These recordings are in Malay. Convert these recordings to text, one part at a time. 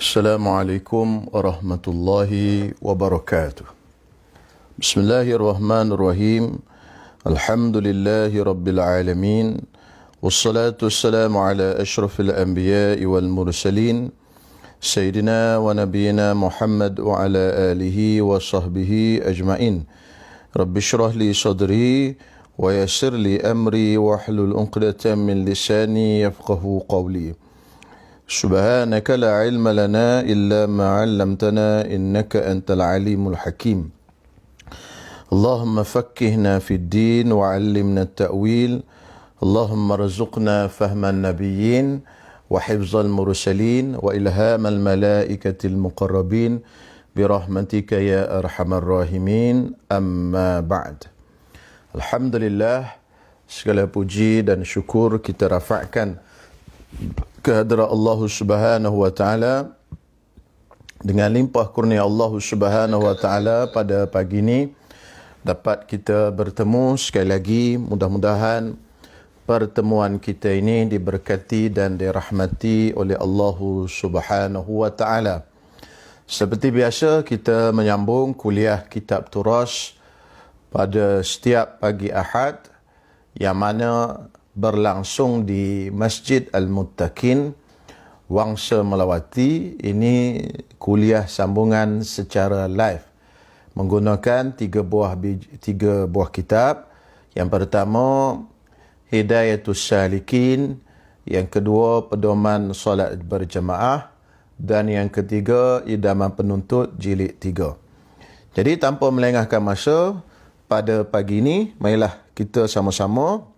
Assalamualaikum warahmatullahi wabarakatuh. Bismillahirrahmanirrahim. Alhamdulillahi rabbil alamin. Wassalatu wassalamu ala ashrafil anbiya'i wal mursalin. Sayyidina wa nabiyina Muhammad wa ala alihi wa sahbihi ajma'in. Rabbi shrah li sadri wa yassir li amri wa hlul uqdatan min lisani yafqahu qawli. سبحانك لا علم لنا إلا ما علمتنا إنك أنت العليم الحكيم اللهم فقهنا في الدين وعلمنا التأويل اللهم ارزقنا فهم النبيين وحفظ المرسلين وإلهام الملائكة المقربين برحمتك يا أرحم الراحمين أما بعد. Alhamdulillah, segala puji dan syukur kita rafa'kan kehadrat Allah Subhanahu wa taala. Dengan limpah kurnia Allah Subhanahu wa taala pada pagi ini dapat kita bertemu sekali lagi. Mudah-mudahan pertemuan kita ini diberkati dan dirahmati oleh Allah Subhanahu wa taala. Seperti biasa, kita menyambung kuliah kitab Turas pada setiap pagi Ahad yang mana berlangsung di Masjid Al-Muttaqin, Wangsa Melawati. Ini kuliah sambungan secara live menggunakan tiga buah kitab. Yang pertama Hidayatus Salikin, yang kedua Pedoman Solat Berjamaah, dan yang ketiga Idaman Penuntut Jilid 3. Jadi tanpa melengahkan masa, pada pagi ini marilah kita sama-sama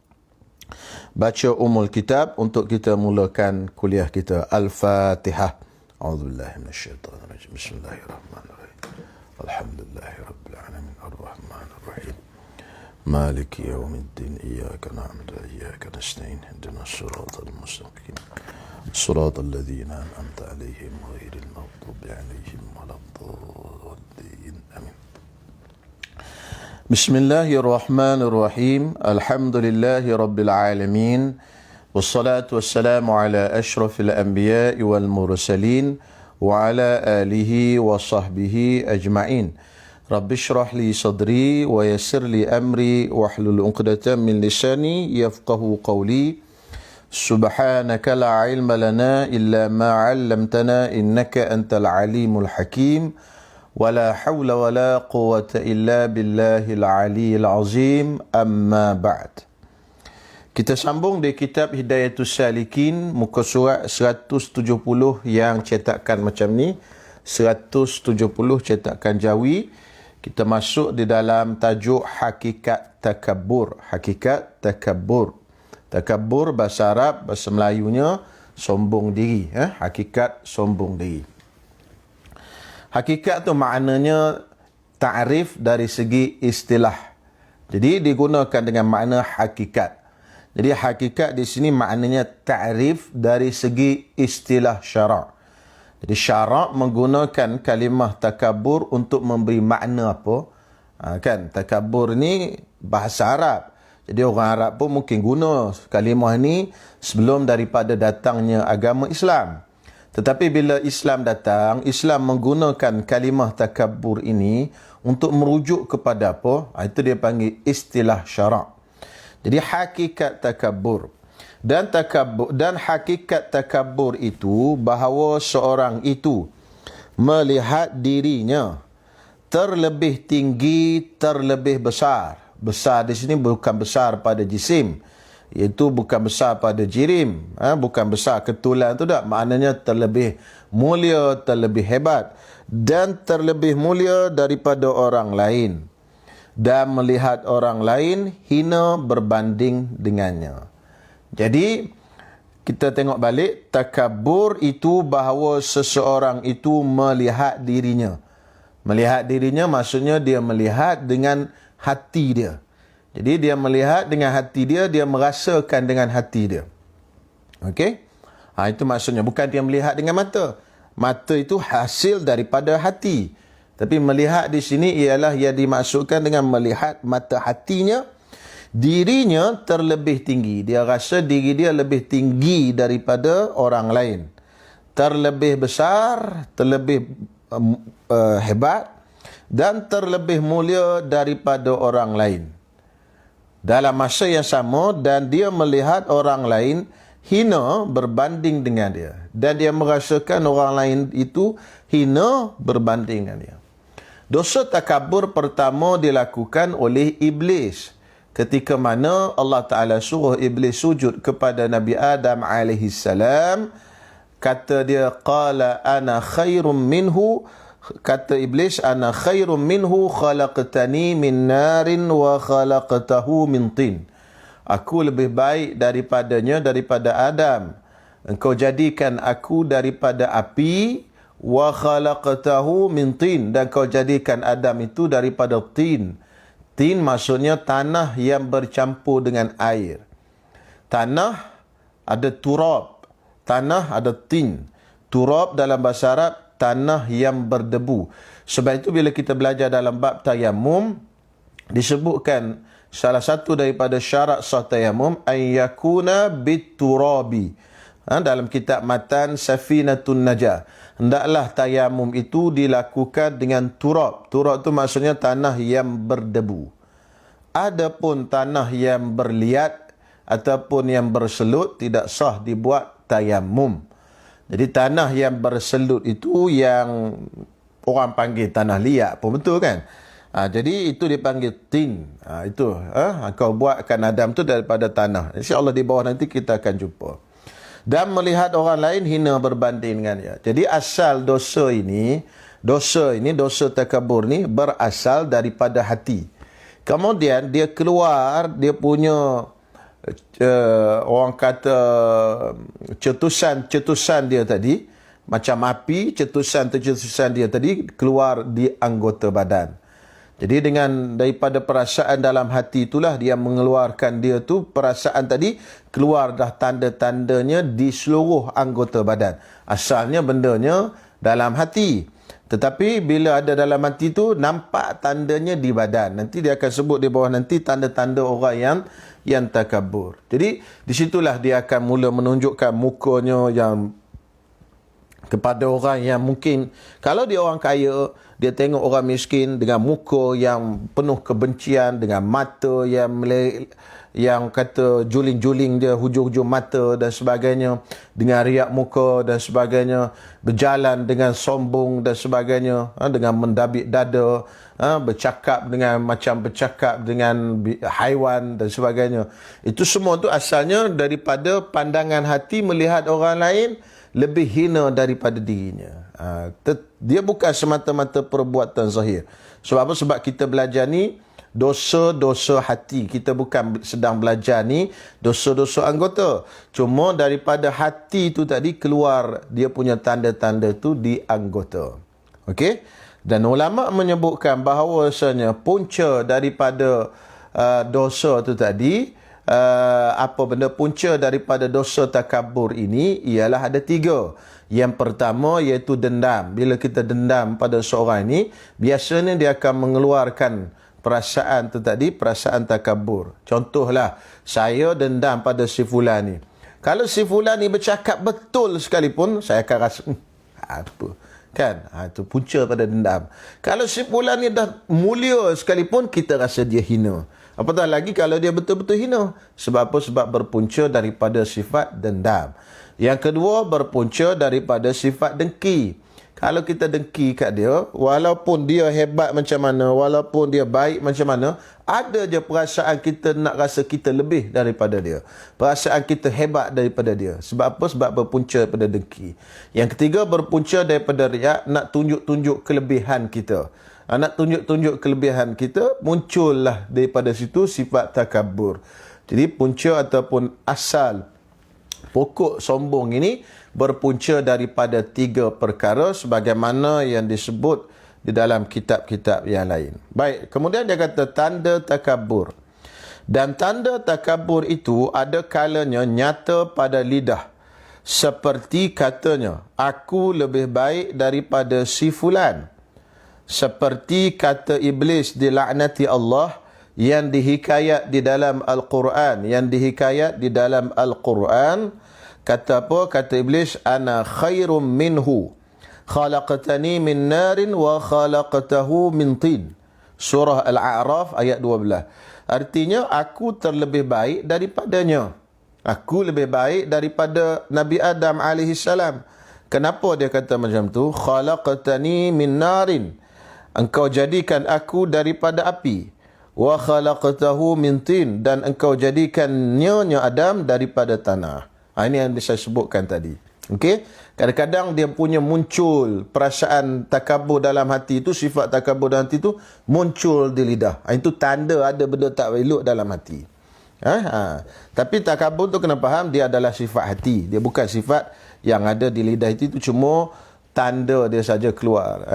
baca kitab untuk kita mulakan kuliah kita. Al-Fatihah. A'udzubillahi minasyaitonir rajim. Bismillahirrahmanirrahim. Alhamdulillahirabbil alamin arrahmanir rahim. Maliki yaumiddin. Iyyaka na'budu wa iyyaka nasta'in. Ihdinas siratal mustaqim. Siratal ladzina an'amta 'alaihim ghairil maghdubi 'alaihim waladdallin. Amin. Bismillahirrahmanirrahim. Alhamdulillahi rabbil alamin. Wassalatu wassalamu ala ashrafil anbiya'i wal mursalin wa ala alihi wa sahbihi ajma'in. Rabbi shrah li sadri wa yassir li amri wa hlul uqdatan min lisani yafqahu qawli. Subhanaka la ilma lana illa ma 'allamtana innaka antal alimul hakim. ولا حول ولا قوة إلا بالله العلي العظيم أما بعد. Kita sambung di kitab Hidayatus Salikin, muka surat 170 yang cetakan macam ni, 170 cetakan Jawi. Kita masuk di dalam tajuk Hakikat Takabbur. Hakikat Takabbur. Takabbur bahasa Arab, bahasa Melayunya sombong diri. Hakikat sombong diri. Hakikat tu maknanya ta'rif dari segi istilah. Jadi digunakan dengan makna hakikat. Jadi hakikat di sini maknanya ta'rif dari segi istilah syarak. Jadi syarak menggunakan kalimah takabur untuk memberi makna apa? Kan takabur ni bahasa Arab. Jadi orang Arab pun mungkin guna kalimah ni sebelum daripada datangnya agama Islam. Tetapi bila Islam datang, Islam menggunakan kalimah takabbur ini untuk merujuk kepada apa? Itu dia panggil istilah syarak. Jadi hakikat takabbur. Dan hakikat takabbur itu bahawa seorang itu melihat dirinya terlebih tinggi, terlebih besar. Besar di sini bukan besar pada jisim, iaitu bukan besar pada jirim, bukan besar ketulan tu tak, maknanya terlebih mulia, terlebih hebat dan terlebih mulia daripada orang lain, dan melihat orang lain hina berbanding dengannya. Jadi kita tengok balik, takabur itu bahawa seseorang itu melihat dirinya. Melihat dirinya maksudnya dia melihat dengan hati dia. Jadi dia melihat dengan hati dia, dia merasakan dengan hati dia. Okey? Itu maksudnya. Bukan dia melihat dengan mata. Mata itu hasil daripada hati. Tapi melihat di sini ialah yang dimaksudkan dengan melihat mata hatinya. Dirinya terlebih tinggi. Dia rasa diri dia lebih tinggi daripada orang lain. terlebih besar, terlebih hebat dan terlebih mulia daripada orang lain dalam masa yang sama, dan dia melihat orang lain hina berbanding dengan dia, dan dia merasakan orang lain itu hina berbanding dengan dia. Dosa takabur pertama dilakukan oleh iblis ketika mana Allah Ta'ala suruh iblis sujud kepada Nabi Adam alaihi salam. Kata dia, qala ana khairum minhu, kata iblis, ana khairum minhu khalaqtani min narin wa khalaqtahu min tin. Aku lebih baik daripadanya, daripada Adam. Engkau jadikan aku daripada api, wa khalaqtahu min tin, dan kau jadikan Adam itu daripada tin. Tin maksudnya tanah yang bercampur dengan air. Tanah ada turab, tanah ada tin. Turab dalam bahasa Arab tanah yang berdebu. Sebab itu bila kita belajar dalam bab tayamum, disebutkan salah satu daripada syarat sah tayamum ayyakuna biturabi. Dalam kitab matan Safinatun Najah, hendaklah tayamum itu dilakukan dengan turab. Turab itu maksudnya tanah yang berdebu. Adapun tanah yang berliat ataupun yang berselut tidak sah dibuat tayamum. Jadi tanah yang berselut itu yang orang panggil tanah liat pun betul kan? Jadi itu dipanggil tin. Kau buatkan Adam tu daripada tanah. InsyaAllah di bawah nanti kita akan jumpa. Dan melihat orang lain hina berbanding dengan dia. Jadi asal dosa ini, dosa takabur ni berasal daripada hati. Kemudian dia keluar, dia punya orang kata cetusan dia tadi, macam api, cetusan dia tadi keluar di anggota badan. Jadi dengan daripada perasaan dalam hati itulah dia mengeluarkan dia tu, perasaan tadi keluar dah tanda-tandanya di seluruh anggota badan. Asalnya bendanya dalam hati, tetapi bila ada dalam hati tu nampak tandanya di badan. Nanti dia akan sebut di bawah nanti tanda-tanda orang yang takabur. Jadi disitulah dia akan mula menunjukkan mukanya yang kepada orang yang mungkin, kalau dia orang kaya, dia tengok orang miskin dengan muka yang penuh kebencian, dengan mata yang kata juling-juling dia, hujung-hujung mata dan sebagainya, dengan riak muka dan sebagainya, berjalan dengan sombong dan sebagainya, dengan mendabik dada, bercakap dengan haiwan dan sebagainya. Itu semua tu asalnya daripada pandangan hati melihat orang lain lebih hina daripada dirinya. Dia bukan semata-mata perbuatan zahir. Sebab apa? Sebab kita belajar ni dosa-dosa hati. Kita bukan sedang belajar ni dosa-dosa anggota. Cuma daripada hati tu tadi keluar dia punya tanda-tanda tu di anggota. Okey? Dan ulama menyebutkan bahawasanya punca daripada dosa tu tadi, punca daripada dosa takabur ini ialah ada 3. Yang pertama iaitu dendam. Bila kita dendam pada seorang ini, biasanya dia akan mengeluarkan perasaan tu tadi, perasaan takabur. Contohlah, saya dendam pada si fulan ni. Kalau si fulan ni bercakap betul sekalipun, saya akan rasa apa? Kan? Itu punca pada dendam. Kalau si fulan ni dah mulia sekalipun, kita rasa dia hina. Apatah lagi kalau dia betul-betul hina. Sebab apa? Sebab berpunca daripada sifat dendam. Yang kedua, berpunca daripada sifat dengki. Kalau kita dengki kat dia, walaupun dia hebat macam mana, walaupun dia baik macam mana, ada je perasaan kita nak rasa kita lebih daripada dia. Perasaan kita hebat daripada dia. Sebab apa? Sebab berpunca daripada dengki. Yang ketiga, berpunca daripada riak, nak tunjuk-tunjuk kelebihan kita. Nak tunjuk-tunjuk kelebihan kita, muncullah daripada situ sifat takabur. Jadi punca ataupun asal pokok sombong ini berpunca daripada 3 perkara sebagaimana yang disebut di dalam kitab-kitab yang lain. Baik, kemudian dia kata tanda takabur. Dan tanda takabur itu ada kalanya nyata pada lidah. Seperti katanya, aku lebih baik daripada si fulan. Seperti kata iblis dilaknati Allah yang dihikayat di dalam Al-Quran. Kata apa? Kata iblis, ana khairum minhu. Khalaqtani min narin wa khalaqtahu min tin. Surah Al-A'raf ayat 12. Artinya, aku terlebih baik daripadanya. Aku lebih baik daripada Nabi Adam alaihissalam. Kenapa dia kata macam tu? Khalaqtani min narin. Engkau jadikan aku daripada api. Wa khalaqtahu min tin. Dan engkau jadikan nyonya Adam daripada tanah. Ini yang saya sebutkan tadi. Okey? Kadang-kadang dia punya muncul perasaan takabur dalam hati itu, sifat takabur dalam hati itu muncul di lidah. Itu tanda ada benda tak elok dalam hati. Tapi takabur tu kena faham, dia adalah sifat hati. Dia bukan sifat yang ada di lidah itu cuma tanda dia saja keluar.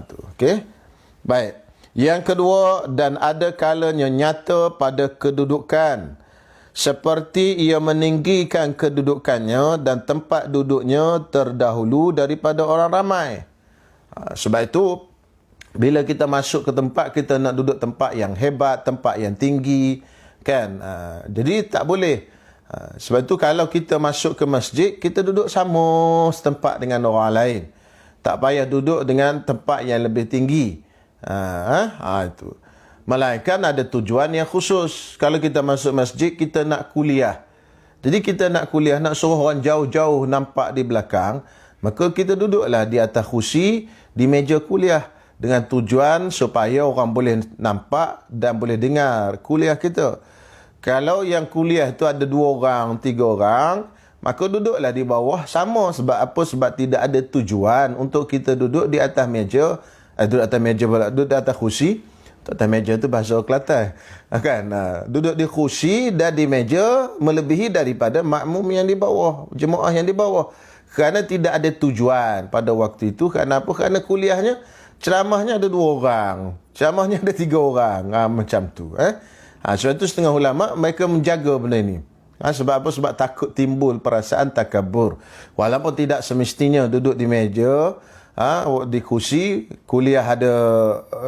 Tu. Okey. Baik. Yang kedua, dan ada kalanya nyata pada kedudukan, seperti ia meninggikan kedudukannya dan tempat duduknya terdahulu daripada orang ramai. Sebab itu, bila kita masuk ke tempat, kita nak duduk tempat yang hebat, tempat yang tinggi, kan? Jadi tak boleh. Sebab itu kalau kita masuk ke masjid, kita duduk sama setempat dengan orang lain. Tak payah duduk dengan tempat yang lebih tinggi. Itu. Melainkan ada tujuan yang khusus. Kalau kita masuk masjid, kita nak kuliah. Jadi kita nak kuliah, nak suruh orang jauh-jauh nampak di belakang, maka kita duduklah di atas kursi, di meja kuliah. Dengan tujuan supaya orang boleh nampak dan boleh dengar kuliah kita. Kalau yang kuliah tu ada 2 orang, 3 orang, maka duduklah di bawah sama. Sebab apa? Sebab tidak ada tujuan untuk kita duduk di atas meja, duduk di atas kursi. Atas meja tu bahasa Kelantan. Kan? Duduk di kursi dan di meja melebihi daripada makmum yang di bawah, jemaah yang di bawah. Kerana tidak ada tujuan pada waktu itu. Kerana apa? Kerana kuliahnya, ceramahnya ada 2 orang, ceramahnya ada 3 orang. Macam tu. Sebab itu setengah ulama mereka menjaga benda ini. Sebab apa? Sebab takut timbul perasaan takabur. Walaupun tidak semestinya duduk di meja, di kursi, kuliah ada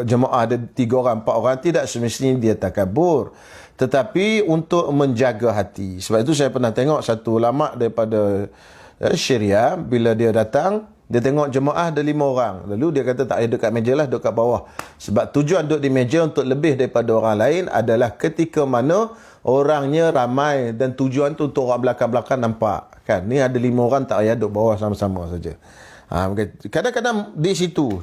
jemaah ada 3 orang, 4 orang, tidak semestinya dia takabur. Tetapi untuk menjaga hati. Sebab itu saya pernah tengok satu ulama daripada Syria, bila dia datang, dia tengok jemaah ada 5 orang. Lalu dia kata tak payah duduk kat meja lah, duduk kat bawah. Sebab tujuan duduk di meja untuk lebih daripada orang lain adalah ketika mana orangnya ramai dan tujuan tu untuk orang belakang-belakang nampak. Kan? Ni ada 5 orang, tak payah duduk bawah sama-sama saja. Kadang-kadang di situ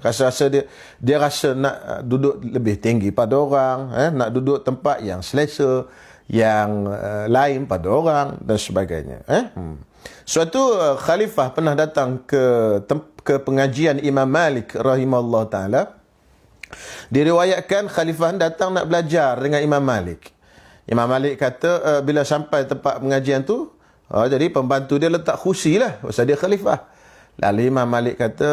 rasa-rasa dia rasa nak duduk lebih tinggi pada orang, nak duduk tempat yang selesa, yang lain pada orang dan sebagainya. Suatu khalifah pernah datang ke pengajian Imam Malik rahimahullah ta'ala. Diriwayatkan khalifah datang nak belajar dengan Imam Malik. Imam Malik kata bila sampai tempat pengajian tu, jadi pembantu dia letak kursi lah, pasal dia khalifah. Lalu Imam Malik kata,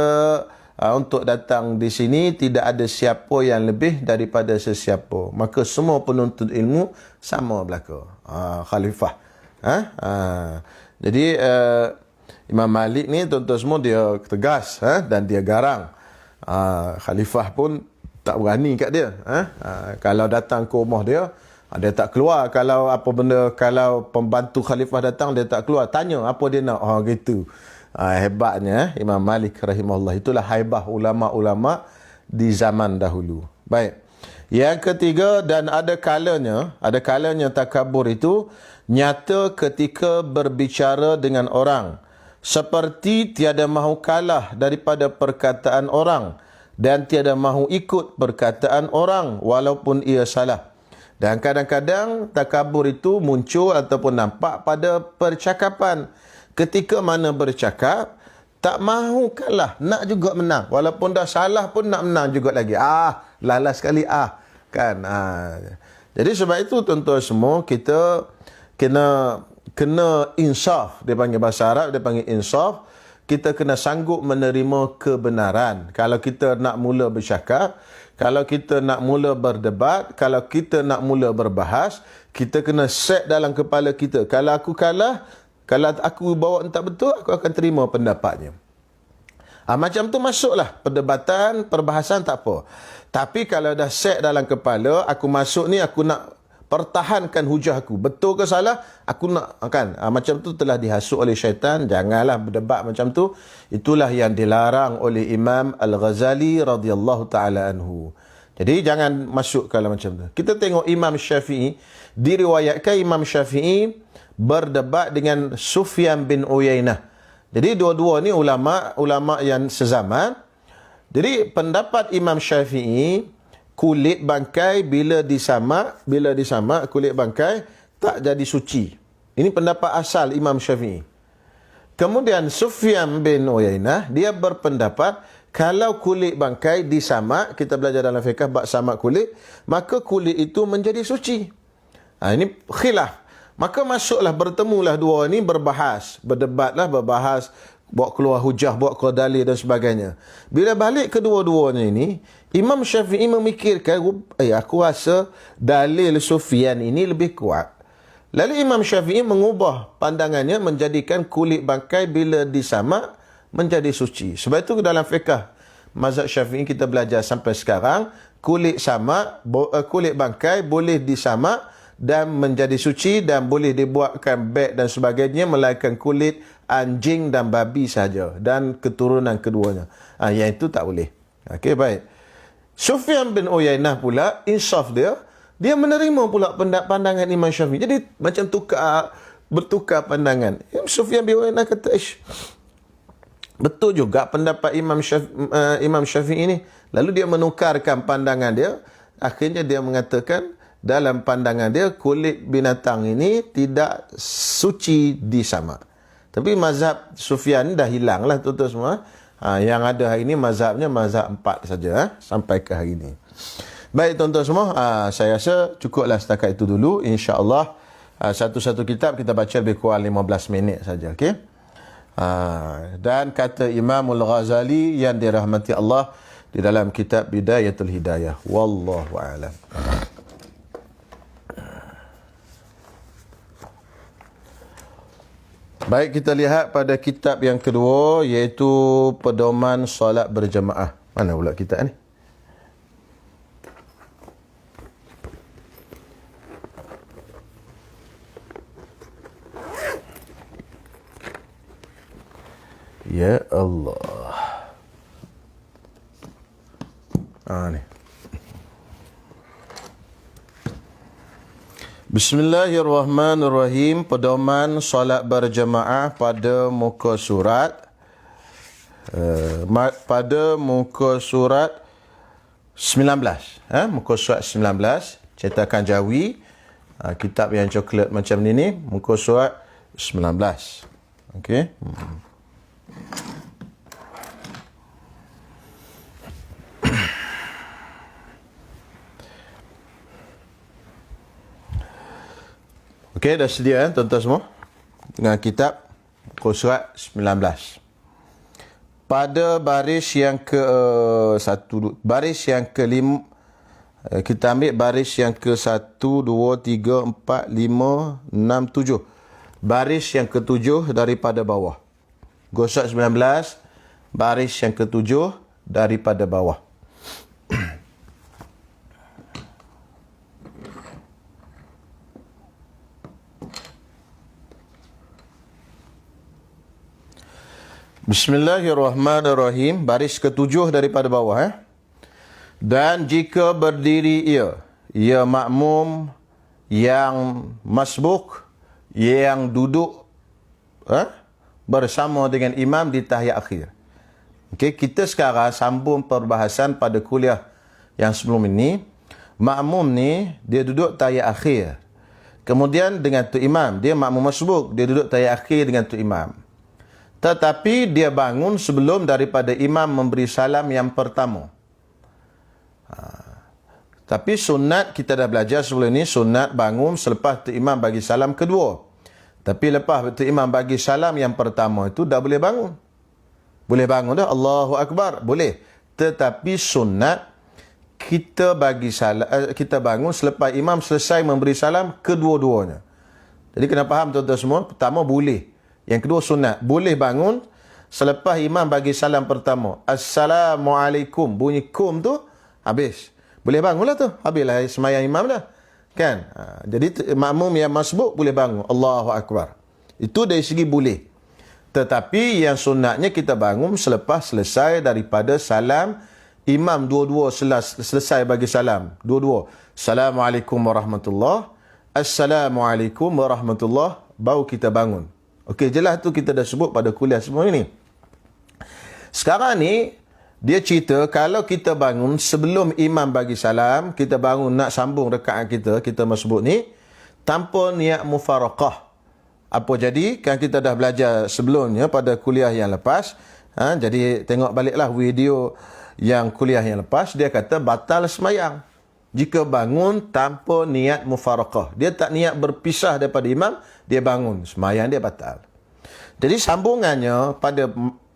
untuk datang di sini tidak ada siapa yang lebih daripada sesiapa. Maka semua penuntut ilmu sama belaka. Khalifah. Jadi Imam Malik ni tuan-tuan semua dia tegas dan dia garang. Khalifah pun tak berani kat dia. Kalau datang ke rumah dia, dia tak keluar. Kalau apa benda, kalau pembantu khalifah datang, dia tak keluar. Tanya apa dia nak. Gitu. Hebatnya Imam Malik rahimahullah. Itulah haibah ulama-ulama di zaman dahulu. Baik. Yang ketiga, dan ada kalanya takabur itu nyata ketika berbicara dengan orang, seperti tiada mahu kalah daripada perkataan orang dan tiada mahu ikut perkataan orang walaupun ia salah. Dan kadang-kadang takabur itu muncul ataupun nampak pada percakapan. Ketika mana bercakap, tak mahu kalah, nak juga menang. Walaupun dah salah pun nak menang juga lagi. Lalas sekali kan. Jadi sebab itu tuan-tuan semua, kita kena insaf. Dia panggil bahasa Arab, dia panggil insaf. Kita kena sanggup menerima kebenaran. Kalau kita nak mula bercakap, kalau kita nak mula berdebat, kalau kita nak mula berbahas, kita kena set dalam kepala kita. Kalau aku kalah, kalau aku bawa tak betul, aku akan terima pendapatnya. Macam tu masuklah perdebatan, perbahasan tak apa. Tapi kalau dah set dalam kepala, aku masuk ni, aku nak pertahankan hujah aku. Betul ke salah? Aku nak, kan? Macam tu telah dihasut oleh syaitan. Janganlah berdebat macam tu. Itulah yang dilarang oleh Imam Al-Ghazali radhiyallahu ta'ala anhu. Jadi jangan masuk kalau macam tu. Kita tengok Imam Syafi'i. Diriwayatkan Imam Syafi'i berdebat dengan Sufyan bin Uyainah. Jadi dua-dua ni ulama yang sezaman. Jadi pendapat Imam Syafi'i, kulit bangkai bila disamak kulit bangkai tak jadi suci. Ini pendapat asal Imam Syafi'i. Kemudian Sufyan bin Uyainah dia berpendapat kalau kulit bangkai disamak, kita belajar dalam fiqh bab samak kulit, maka kulit itu menjadi suci. Ini khilaf. Maka masuklah, bertemulah dua ni, berdebatlah, berbahas, buat keluar hujah, buat keluar dalil dan sebagainya. Bila balik kedua-duanya ini, Imam Syafi'i memikirkan, aku rasa dalil Sufyan ini lebih kuat. Lalu Imam Syafi'i mengubah pandangannya, menjadikan kulit bangkai bila disamak menjadi suci. Sebab itu dalam fiqh mazhab Syafi'i kita belajar sampai sekarang, kulit bangkai boleh disamak dan menjadi suci dan boleh dibuatkan beg dan sebagainya, melainkan kulit anjing dan babi saja dan keturunan keduanya. Yang itu tak boleh. Okey, baik. Sufyan bin Uyainah pula, insaf dia menerima pula pandangan Imam Syafi'i. Jadi macam bertukar pandangan. Sufyan bin Uyainah kata, betul juga pendapat Imam Syafi'i ini. Lalu dia menukarkan pandangan dia. Akhirnya dia mengatakan, dalam pandangan dia, kulit binatang ini tidak suci disamak. Tapi mazhab Sufyan dah hilang lah tuan-tuan semua. Yang ada hari ini mazhabnya mazhab 4 saja sampai ke hari ini. Baik tuan-tuan semua, saya rasa cukuplah setakat itu dulu. InsyaAllah satu-satu kitab kita baca lebih kurang 15 minit saja. Okay? Dan kata Imamul Ghazali yang dirahmati Allah di dalam kitab Bidayatul Hidayah. Wallahu a'lam. Baik, kita lihat pada kitab yang kedua, iaitu Pedoman Solat Berjemaah. Mana pula kitab ni? Ya Allah. Ni. Bismillahirrahmanirrahim. Pedoman solat berjemaah pada muka surat pada muka surat 19. Muka surat 19 cetakan Jawi. Kitab yang coklat macam ni muka surat 19. Okey. Okey, dah sedia tuan-tuan semua dengan kitab muka surat 19. Pada baris yang baris yang ke-5, kita ambil baris yang ke-1, 2, 3, 4, 5, 6, 7. Baris yang ke-7 daripada bawah. Muka surat 19, baris yang ke-7 daripada bawah. Bismillahirrahmanirrahim. Baris ke-7 daripada bawah. Dan jika berdiri ia makmum yang masbuk, yang duduk bersama dengan imam di tahiyat akhir. Okey, kita sekarang sambung perbahasan pada kuliah yang sebelum ini. Makmum ni dia duduk tahiyat akhir. Kemudian dengan tu imam, dia makmum masbuk, dia duduk tahiyat akhir dengan tu imam. Tetapi dia bangun sebelum daripada imam memberi salam yang pertama. Tapi sunat kita dah belajar sebelum ini, sunat bangun selepas tu imam bagi salam kedua. Tapi lepas tu imam bagi salam yang pertama itu dah boleh bangun. Boleh bangun dah, Allahu Akbar, boleh. Tetapi sunat kita kita bangun selepas imam selesai memberi salam kedua-duanya. Jadi kena faham tuan-tuan semua, pertama boleh. Yang kedua sunat, boleh bangun selepas imam bagi salam pertama. Assalamualaikum. Bunyi kum tu habis. Boleh bangunlah tu. Habislah sembahyang imam dah. Kan? Jadi makmum yang masbuk boleh bangun. Allahu Akbar. Itu dari segi boleh. Tetapi yang sunatnya kita bangun selepas selesai daripada salam. Imam dua-dua selesai bagi salam. Dua-dua. Assalamualaikum warahmatullahi. Assalamualaikum warahmatullahi. Baru kita bangun. Okey, jelas tu kita dah sebut pada kuliah semua ini. Sekarang ni, dia cerita kalau kita bangun sebelum imam bagi salam, kita bangun nak sambung rakaat kita masbuk ni, tanpa niat mufaraqah. Apa jadi? Kan kita dah belajar sebelumnya pada kuliah yang lepas. Jadi tengok baliklah video yang kuliah yang lepas. Dia kata batal semayang jika bangun tanpa niat mufaraqah. Dia tak niat berpisah daripada imam, dia bangun. Semayang dia batal. Jadi sambungannya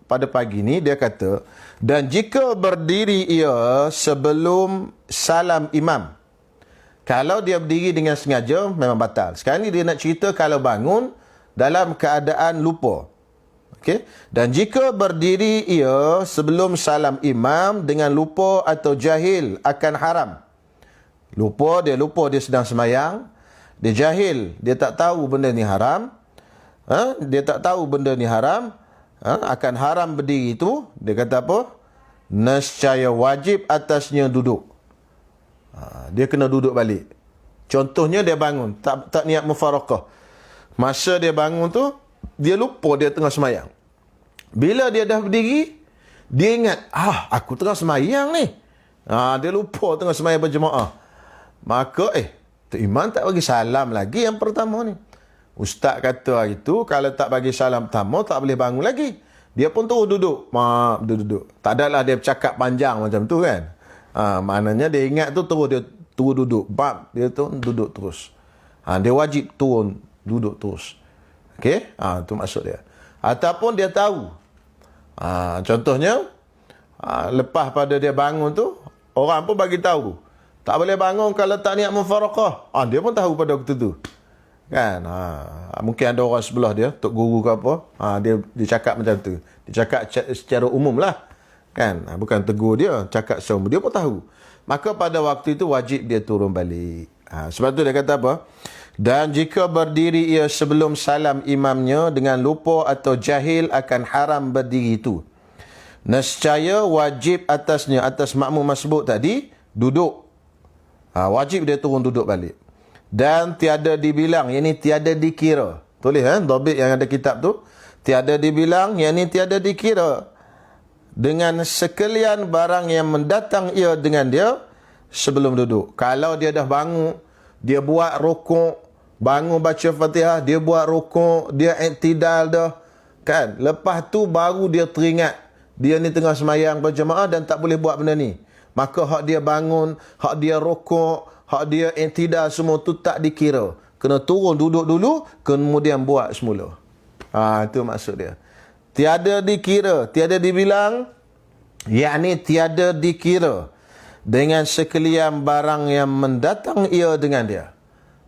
pada pagi ni dia kata, dan jika berdiri ia sebelum salam imam. Kalau dia berdiri dengan sengaja memang batal. Sekarang ni dia nak cerita kalau bangun dalam keadaan lupa. Okey? Dan jika berdiri ia sebelum salam imam dengan lupa atau jahil akan haram. Lupa dia sedang semayang, dia jahil, dia tak tahu benda ni haram. Dia tak tahu benda ni haram. Akan haram berdiri itu, dia kata apa? Nescaya wajib atasnya duduk. Dia kena duduk balik. Contohnya dia bangun, tak niat mufaraqah. Masa dia bangun tu, dia lupa dia tengah semayang. Bila dia dah berdiri, dia ingat, aku tengah semayang ni. Dia lupa tengah semayang berjemaah. Maka, Tok Imam tak bagi salam lagi yang pertama ni. Ustaz kata hari tu, kalau tak bagi salam pertama, tak boleh bangun lagi. Dia pun terus duduk. Duduk. Tak adalah dia bercakap panjang macam tu kan. Maknanya dia ingat tu terus dia turun duduk. Dia tu duduk terus. Dia wajib turun duduk terus. Okey? Tu maksud dia. Ataupun dia tahu. Contohnya, lepas pada dia bangun tu, orang pun bagi tahu. Tak boleh bangun kalau tak niat mufaraqah. Dia pun tahu pada waktu tu. Kan? Mungkin ada orang sebelah dia, tok guru ke apa, dia cakap macam tu. Dia cakap secara umum lah. Kan? Bukan tegur dia, cakap secara umum. Dia pun tahu. Maka pada waktu itu wajib dia turun balik. Sebab tu dia kata apa? Dan jika berdiri ia sebelum salam imamnya dengan lupa atau jahil akan haram berdiri itu. Nescaya wajib atasnya, atas makmum masbuk tadi, duduk. Wajib dia turun duduk balik. Dan tiada dibilang, yang ni tiada dikira. Tulis dhabit yang ada kitab tu. Tiada dibilang, yang ni tiada dikira. Dengan sekalian barang yang mendatang ia dengan dia sebelum duduk. Kalau dia dah bangun, dia buat rukuk, bangun baca Fatihah, dia buat rukuk, dia i'tidal dah. Kan? Lepas tu baru dia teringat, dia ni tengah semayang berjemaah dan tak boleh buat benda ni. Maka hak dia bangun, hak dia rukuk, hak dia i'tidal semua tu tak dikira. Kena turun duduk dulu, kemudian buat semula. Itu maksud dia. Tiada dikira, tiada dibilang, yakni tiada dikira dengan sekalian barang yang mendatang ia dengan dia.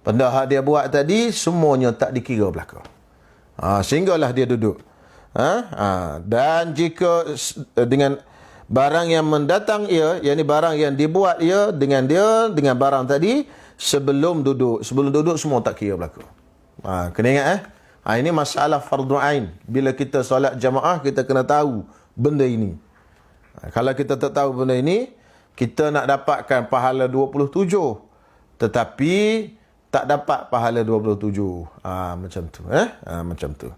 Benda hak dia buat tadi, semuanya tak dikira belaka. Sehinggalah dia duduk. Dan jika dengan barang yang mendatang ia, yakni barang yang dibuat ia dengan dia, dengan barang tadi, sebelum duduk. Sebelum duduk semua tak kira berlaku. Kena ingat ini masalah fardu ain. Bila kita solat jamaah, kita kena tahu benda ini. Kalau kita tak tahu benda ini, kita nak dapatkan pahala 27. Tetapi tak dapat pahala 27. Macam tu. Macam tu.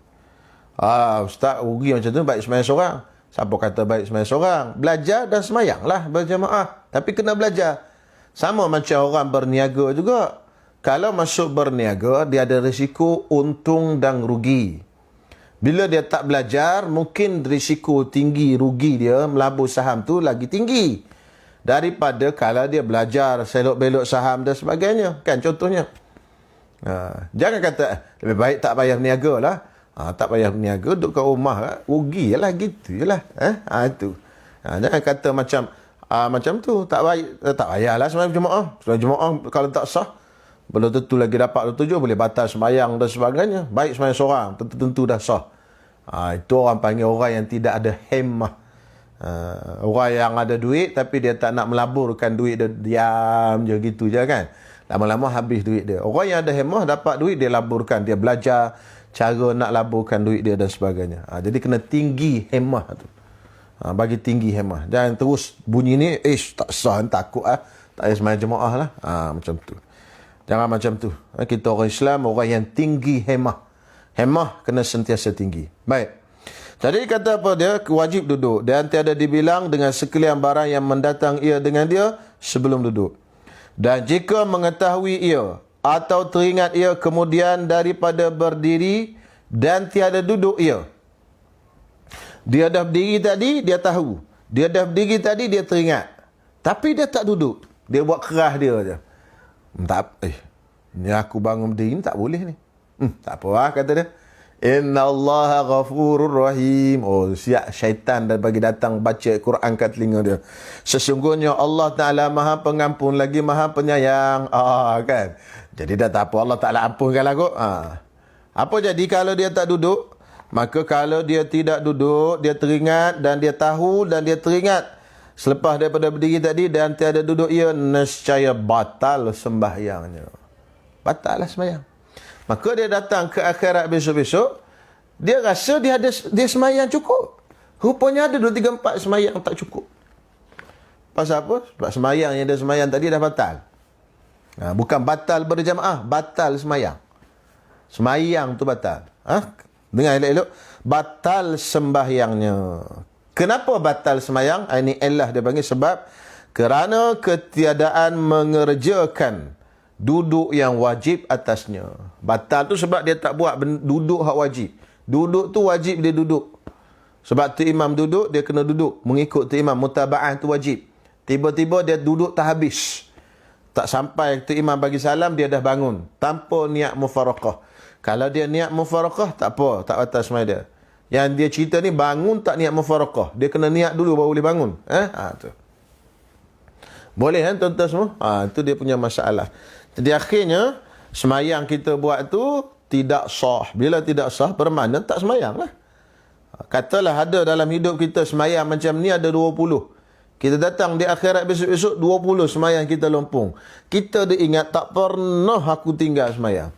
Ustaz, rugi macam tu, baik semayang seorang. Siapa kata baik semayang seorang? Belajar dan semayang lah berjamaah. Tapi kena belajar. Sama macam orang berniaga juga. Kalau masuk berniaga, dia ada risiko untung dan rugi. Bila dia tak belajar, mungkin risiko tinggi rugi dia melabur saham tu lagi tinggi. Daripada kalau dia belajar selok-belok saham dan sebagainya. Kan contohnya. Jangan kata, lebih baik tak payah berniaga lah. Tak payah berniaga, duduk kat rumah lah. Rugi lah, gitu je lah. Itu. Jangan kata macam tu. Tak payahlah semayang jemaah. Semayang jemaah kalau tak sah, belum tentu lagi dapat 27, boleh batal semayang dan sebagainya. Baik semayang seorang, tentu dah sah. Itu orang panggil orang yang tidak ada himmah. Orang yang ada duit tapi dia tak nak melaburkan duit, dia diam je gitu je kan. Lama-lama habis duit dia. Orang yang ada hemah dapat duit, dia laburkan. Dia belajar cara nak laburkan duit dia dan sebagainya. Jadi kena tinggi hemah tu. Bagi tinggi hemah. Jangan terus bunyi ni, tak sah, takut tak payah sembahyang jemaah lah. Macam tu. Jangan macam tu. Kita orang Islam, orang yang tinggi hemah. Hemah kena sentiasa tinggi. Baik. Jadi kata apa dia? Wajib duduk. Dan tiada dibilang dengan sekalian barang yang mendatang ia dengan dia sebelum duduk. Dan jika mengetahui ia atau teringat ia kemudian daripada berdiri dan tiada duduk ia. Dia dah berdiri tadi, dia tahu. Dia dah berdiri tadi, dia teringat. Tapi dia tak duduk. Dia buat kerah dia je. Ni aku bangun berdiri ni tak boleh ni. Tak apa lah, kata dia. Inna Allaha ghafurur rahim. Siap syaitan dah bagi datang baca Quran kat telinga dia. Sesungguhnya Allah Ta'ala maha pengampun lagi maha penyayang. Kan? Jadi dah tak apa, Allah Ta'ala ampunkanlah kot. Apa jadi kalau dia tak duduk? Maka kalau dia tidak duduk, dia teringat dan dia tahu dan dia teringat selepas daripada berdiri tadi dan tiada duduk ia, nescaya batal sembahyangnya. Batal lah sembahyang. Maka dia datang ke akhirat besok-besok, dia rasa dia sembahyang cukup. Rupanya ada 2, 3, 4 sembahyang tak cukup. Pasal apa? Sebab sembahyang yang dia sembahyang tadi dah batal. Bukan batal berjamaah, batal sembahyang. Sembahyang tu batal. Dengar elok-elok. Batal sembahyangnya. Kenapa batal sembahyang? Ini Allah dia panggil sebab kerana ketiadaan mengerjakan duduk yang wajib atasnya. Batal tu sebab dia tak buat duduk hak wajib. Duduk tu wajib dia duduk. Sebab tu imam duduk, dia kena duduk. Mengikut tu imam, mutaba'ah tu wajib. Tiba-tiba dia duduk tak habis. Tak sampai tu imam bagi salam, dia dah bangun. Tanpa niat mufaraqah. Kalau dia niat mufaraqah, tak apa. Tak batal sembahyang dia. Yang dia cerita ni bangun tak niat mufaraqah. Dia kena niat dulu baru boleh bangun. Tu. Boleh kan tuan-tuan semua? Itu dia punya masalah. Jadi akhirnya, semayang kita buat tu tidak sah. Bila tidak sah, bermakna tak semayang lah. Katalah ada dalam hidup kita semayang macam ni ada 20. Kita datang di akhirat besok-besok 20 semayang kita lompong. Kita dia ingat tak pernah aku tinggal semayang.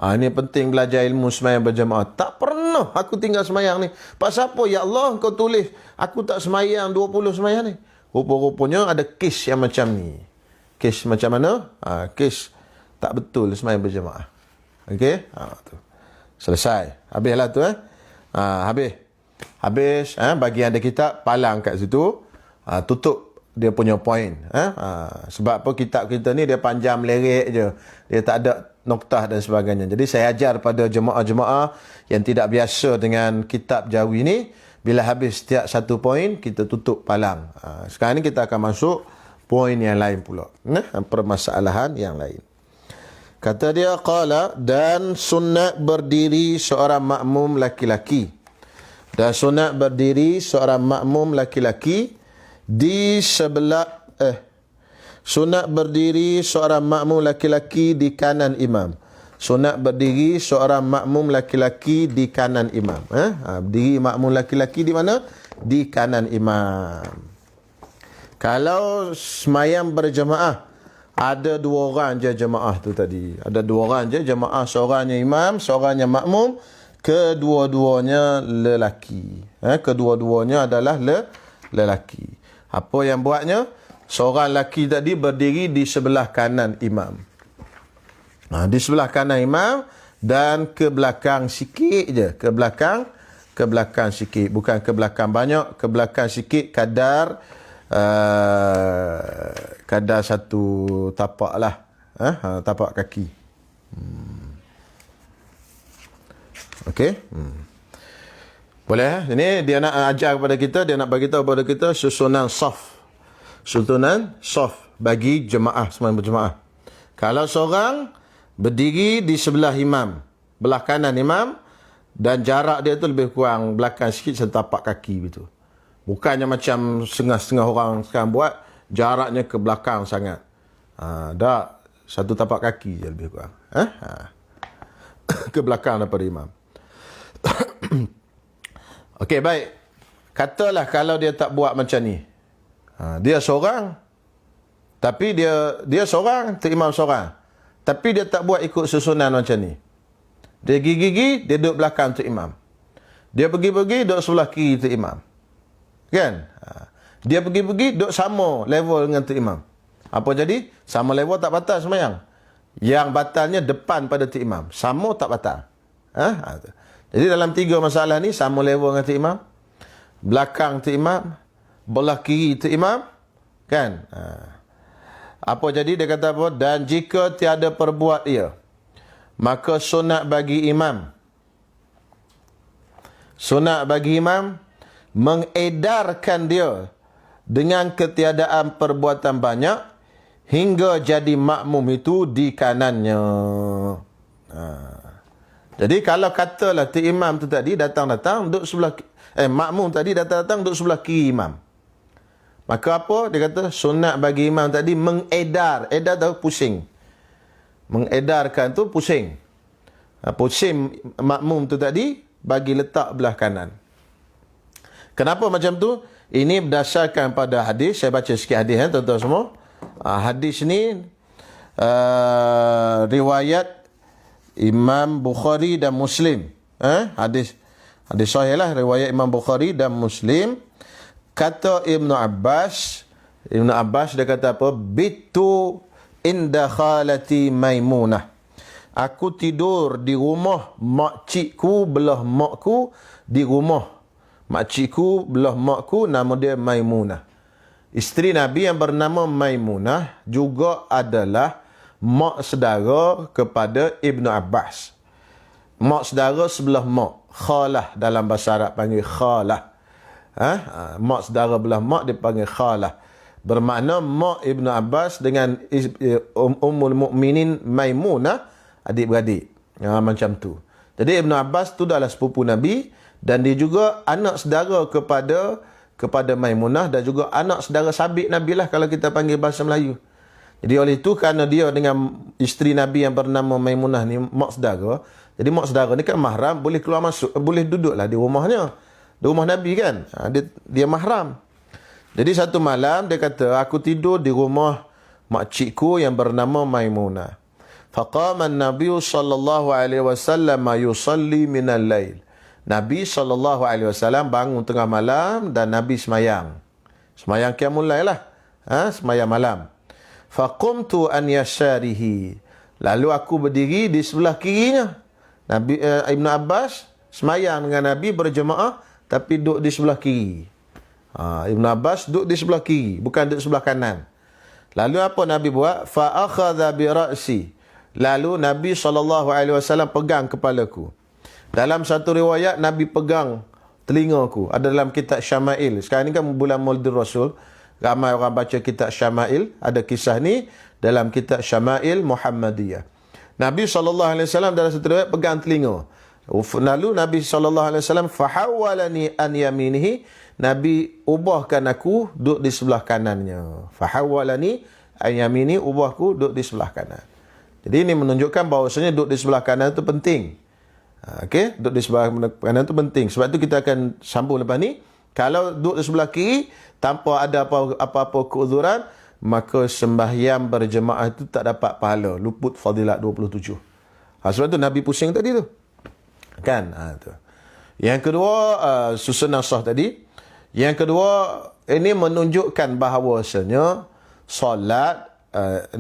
Ini penting belajar ilmu semayang berjamaah. Tak pernah aku tinggal semayang ni. Pasal apa? Ya Allah, kau tulis aku tak semayang 20 semayang ni. Rupa-rupanya ada kes yang macam ni. Kes macam mana? Kes tak betul semayang berjamaah. Okey? Tu. Selesai. Habislah tu. Habis. Bagi yang ada kitab, palang kat situ. Tutup dia punya poin. Sebab apa kitab kita ni dia panjang melerik je. Dia tak ada noktah dan sebagainya. Jadi saya ajar pada jemaah-jemaah yang tidak biasa dengan kitab Jawi ni, bila habis setiap satu poin, kita tutup palang. Sekarang ni kita akan masuk poin yang lain pula. Permasalahan yang lain. Kata dia, qala, dan sunat berdiri seorang makmum laki-laki. Dan sunat berdiri seorang makmum laki-laki di sebelah sunat berdiri seorang makmum laki-laki di kanan imam. Sunat berdiri seorang makmum laki-laki di kanan imam. Berdiri makmum laki-laki di mana? Di kanan imam. Kalau semayang berjemaah, ada 2 orang je jemaah tu tadi. Ada 2 orang je jemaah, seorangnya imam, seorangnya makmum, kedua-duanya lelaki. Kedua-duanya adalah lelaki. Apa yang buatnya? Seorang lelaki tadi berdiri di sebelah kanan imam. Di sebelah kanan imam dan ke belakang sikit je. Ke belakang sikit. Bukan ke belakang banyak, ke belakang sikit kadar satu tapak lah. Tapak kaki. Okey. Boleh? Ini dia nak ajar kepada kita, dia nak bagi tahu kepada kita susunan saf. Susunan saf bagi jemaah, semua berjemaah. Kalau seorang berdiri di sebelah imam, belah kanan imam, dan jarak dia tu lebih kurang belakang sikit setapak kaki begitu. Bukannya macam setengah-setengah orang sekarang buat, jaraknya ke belakang sangat. Dah satu tapak kaki je lebih kurang. Ke belakang daripada imam. Okey, baik. Katalah kalau dia tak buat macam ni. Dia seorang, Tapi dia seorang, tu imam seorang. Tapi dia tak buat ikut susunan macam ni. Dia gigi-gigi, dia duduk belakang tu imam. Dia pergi-pergi, duduk sebelah kiri tu imam. Kan? Dia pergi-pergi, duduk sama level dengan tu imam. Apa jadi? Sama level tak batal sembahyang. Yang batalnya depan pada tu imam. Sama tak batal. Jadi dalam 3 masalah ni, sama level dengan tu imam. Belakang tu imam. Belah kiri tu imam. Kan? Apa jadi? Dia kata apa? Dan jika tiada perbuat ia, maka sunat bagi imam. Sunat bagi imam mengedarkan dia dengan ketiadaan perbuatan banyak hingga jadi makmum itu di kanannya. Jadi kalau katalah tu imam tu tadi datang-datang duduk sebelah makmum tadi datang-datang duduk sebelah kiri imam. Maka apa? Dia kata sunat bagi imam tadi mengedar. Edar tu pusing. Mengedarkan tu pusing. Pusing makmum tu tadi bagi letak belah kanan. Kenapa macam tu? Ini berdasarkan pada hadis. Saya baca sikit hadis tuan-tuan semua. Hadis ni riwayat Imam Bukhari dan Muslim. Hadis sahih lah, riwayat Imam Bukhari dan Muslim. Kata Ibnu Abbas dia kata apa? Bitu inda khalati Maimunah. Aku tidur di rumah makcikku belah makku, di rumah makcikku belah makku, nama dia Maimunah. Isteri Nabi yang bernama Maimunah juga adalah mak saudara kepada Ibnu Abbas. Mak saudara sebelah mak. Khalah dalam bahasa Arab panggil khalah. Mak saudara belah mak dipanggil khalah. Bermakna mak Ibnu Abbas dengan Ummul Mukminin Maimunah adik-beradik. Macam tu. Jadi Ibnu Abbas tu adalah sepupu Nabi dan dia juga anak saudara kepada Maimunah dan juga anak saudara sabit Nabi lah kalau kita panggil bahasa Melayu. Jadi oleh itu kerana dia dengan isteri Nabi yang bernama Maimunah ni mak saudara. Jadi mak saudara ni kan mahram, boleh keluar masuk, boleh duduklah di rumahnya. Di rumah Nabi kan. Dia mahram. Jadi satu malam dia kata, aku tidur di rumah makcikku yang bernama Maimunah. Faqama an-Nabi sallallahu alaihi wasallam yusalli min al-lail. Nabi sallallahu alaihi wasallam bangun tengah malam dan Nabi semayang. Semayang qiyamul lail lah. Semayang malam. Faqumtu an yasarihi. Lalu aku berdiri di sebelah kirinya. Nabi Ibnu Abbas semayang dengan Nabi berjemaah tapi duduk di sebelah kiri. Ibnu Abbas duduk di sebelah kiri, bukan duduk sebelah kanan. Lalu apa Nabi buat? Fa akhadha bi ra'si. Lalu Nabi SAW pegang kepalaku. Dalam satu riwayat, Nabi pegang telingaku. Ada dalam kitab Syama'il. Sekarang ni kan bulan Maulidur Rasul. Ramai orang baca kitab Syama'il. Ada kisah ni dalam kitab Syama'il Muhammadiyah. Nabi SAW dalam satu riwayat pegang telinga. Lalu Nabi SAW fahawalani an yaminihi. Nabi ubahkan aku duduk di sebelah kanannya. Fahawalani an yamini, ubahku duduk di sebelah kanan. Jadi ini menunjukkan bahawasanya duduk di sebelah kanan itu penting. Okey, duduk di sebelah kanan itu penting. Sebab itu kita akan sambung lepas ni. Kalau duduk di sebelah kiri tanpa ada apa-apa keuzuran, maka sembahyang berjemaah itu tak dapat pahala, luput fadilat 27. Sebab tu Nabi pusing tadi tu. Kan? Tu. Yang kedua, susunan sah tadi. Yang kedua, ini menunjukkan bahawasanya solat,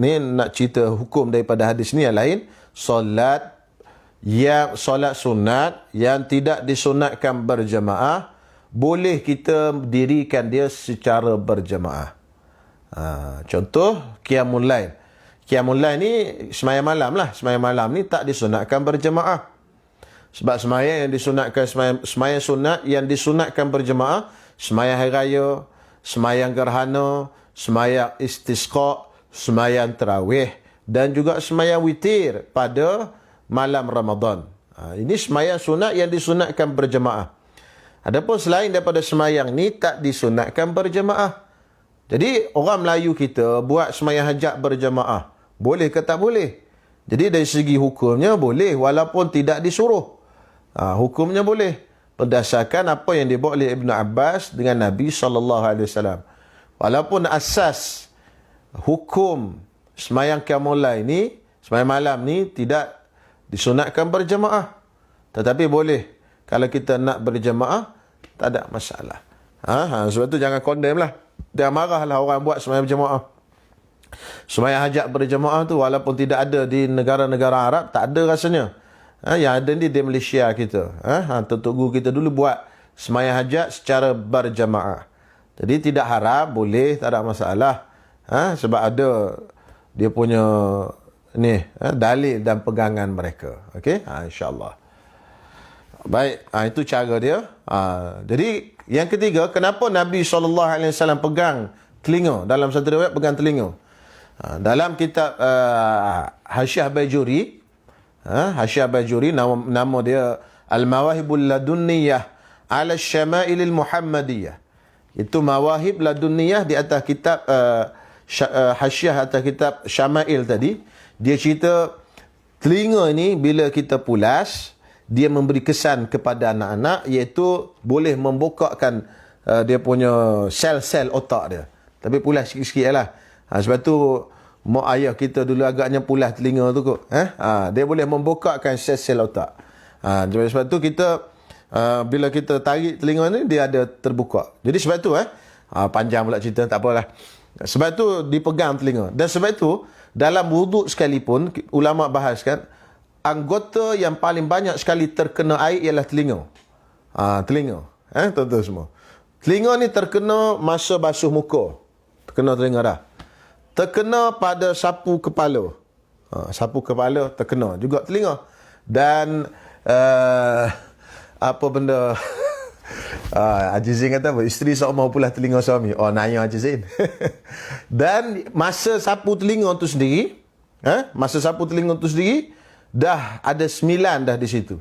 ni nak cerita hukum daripada hadis ni yang lain. Solat sunat yang tidak disunatkan berjemaah, boleh kita dirikan dia secara berjemaah. Contoh qiyamul lail. Qiyamul lail ni sembahyang malam lah. Sembahyang malam ni tak disunatkan berjemaah. Sebab sembahyang sunat yang disunatkan berjemaah, sembahyang hari raya, sembahyang gerhana, sembahyang istisqa, sembahyang tarawih dan juga sembahyang witir pada malam Ramadan. Ini sembahyang sunat yang disunatkan berjemaah. Adapun selain daripada sembahyang ni tak disunatkan berjemaah. Jadi orang Melayu kita buat sembahyang hajat berjemaah, boleh ke tak boleh? Jadi dari segi hukumnya boleh walaupun tidak disuruh. Hukumnya boleh berdasarkan apa yang dibuat oleh Ibnu Abbas dengan Nabi SAW. Walaupun asas hukum semayang qiyamul lail ni, semayang malam ni tidak disunatkan berjemaah. Tetapi boleh kalau kita nak berjemaah, tak ada masalah. Sebab tu jangan condemn lah. Jangan marahlah orang buat semayang berjemaah. Semayang hajat berjemaah tu walaupun tidak ada di negara-negara Arab, tak ada rasanya. Yang ada ni di Malaysia kita. Tok guru kita dulu buat semayang hajat secara berjemaah. Jadi tidak haram, boleh, tak ada masalah. Sebab ada dia punya ni dalil dan pegangan mereka. Okey, insya-Allah. Baik, itu cara dia. Jadi yang ketiga, kenapa Nabi SAW pegang telinga? Dalam satu riwayat pegang telinga. Dalam kitab Hasyiah Bajuri, Hasyiah Bajuri, nama dia Al-Mawahibul Ladunniyah ala Syama'ilil Muhammadiyah. Itu Mawahib Ladunniyah di atas kitab Hasyiah atas kitab Syama'il tadi. Dia cerita telinga ni bila kita pulas, dia memberi kesan kepada anak-anak, iaitu boleh membokakkan dia punya sel-sel otak dia. Tapi pulas sikit-sikit lah. Sebab tu mak ayah kita dulu agaknya pulas telinga tu kot. Dia boleh membokakkan sel-sel otak. Sebab tu kita bila kita tarik telinga ni, dia ada terbuka. Jadi sebab tu panjang pula cerita, tak apalah. Sebab tu dipegang telinga. Dan sebab tu dalam wuduk sekalipun, ulama bahaskan anggota yang paling banyak sekali terkena air ialah telinga. Telinga. Tuan-tuan semua. Telinga ni terkena masa basuh muka. Terkena telinga dah. Terkena pada sapu kepala. Sapu kepala terkena juga telinga. Dan apa benda Haji Zain kata apa? Isteri seorang pula telinga suami. Nanya Haji Zain. Dan masa sapu telinga tu sendiri, masa sapu telinga tu sendiri, dah ada 9 dah di situ.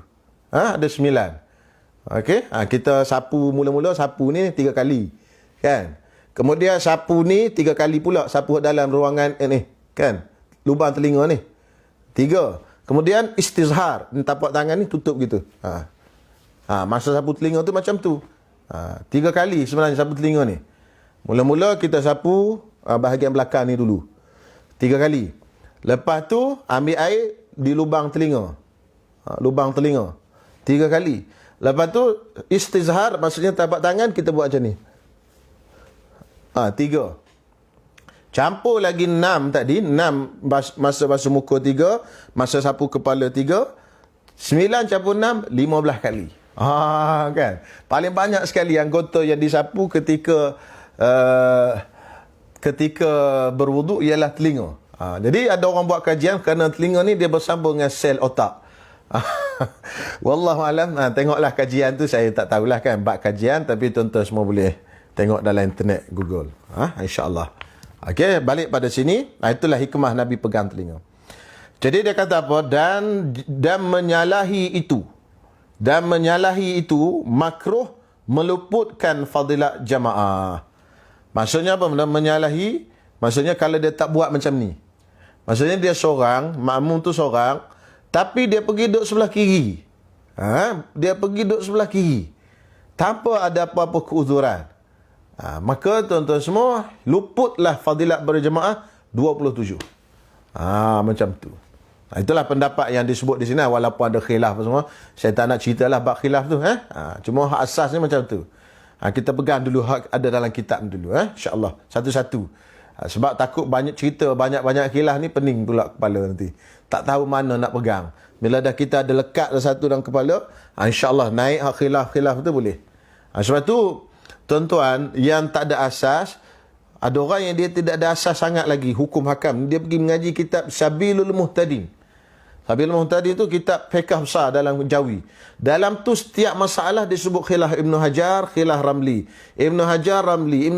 Ada 9. Okey, kita sapu mula-mula sapu ni 3 kali. Kan? Kemudian sapu ni 3 kali pula sapu dalam ruangan ni, kan? Lubang telinga ni. 3. Kemudian istizhar, tapak tangan ni tutup gitu. Masa sapu telinga tu macam tu. 3 kali sebenarnya sapu telinga ni. Mula-mula kita sapu bahagian belakang ni dulu. 3 kali. Lepas tu ambil air di lubang telinga. Lubang telinga. 3 kali. Lepas tu istizhar, maksudnya tapak tangan kita buat macam ni. 3. Campur lagi 6 tadi. 6 masa basuh muka 3. Masa sapu kepala 3. 9 campur 6, 15 kali. Kan? Paling banyak sekali anggota yang disapu ketika berwuduk ialah telinga. Jadi ada orang buat kajian kerana telinga ni dia bersambung dengan sel otak. Wallahualam. Tengoklah kajian tu, saya tak tahulah kan bab kajian, tapi tuan-tuan semua boleh tengok dalam internet, Google. InsyaAllah. Okey, balik pada sini. Itulah hikmah Nabi pegang telinga. Jadi dia kata apa? Dan menyalahi itu makruh meluputkan fadilat jamaah. Maksudnya apa? Menyalahi, maksudnya kalau dia tak buat macam ni. Maksudnya dia seorang, makmum tu seorang, tapi dia pergi duduk sebelah kiri. Dia pergi duduk sebelah kiri tanpa ada apa-apa keuzuran. Maka tuan-tuan semua, luputlah fadilat berjemaah 27. Macam tu. Itulah pendapat yang disebut di sini, walaupun ada khilaf semua. Saya tak nak ceritalah bab khilaf tu. Cuma hak asasnya macam tu. Kita pegang dulu hak ada dalam kitab dulu. InsyaAllah. Satu-satu. Sebab takut banyak cerita, banyak-banyak khilaf ni pening pula kepala nanti. Tak tahu mana nak pegang. Bila dah kita ada lekat satu dalam kepala, insyaAllah naik hak khilaf-khilaf tu boleh. Sebab tu, tuan-tuan, yang tak ada asas, ada orang yang dia tidak ada asas sangat lagi, hukum hakam. Dia pergi mengaji kitab Sabilul Muhtadin. Sabilul Muhtadin tu kitab fiqh besar dalam Jawi. Dalam tu setiap masalah disebut khilaf Ibnu Hajar, khilaf Ramli. Ibnu Hajar, Ramli.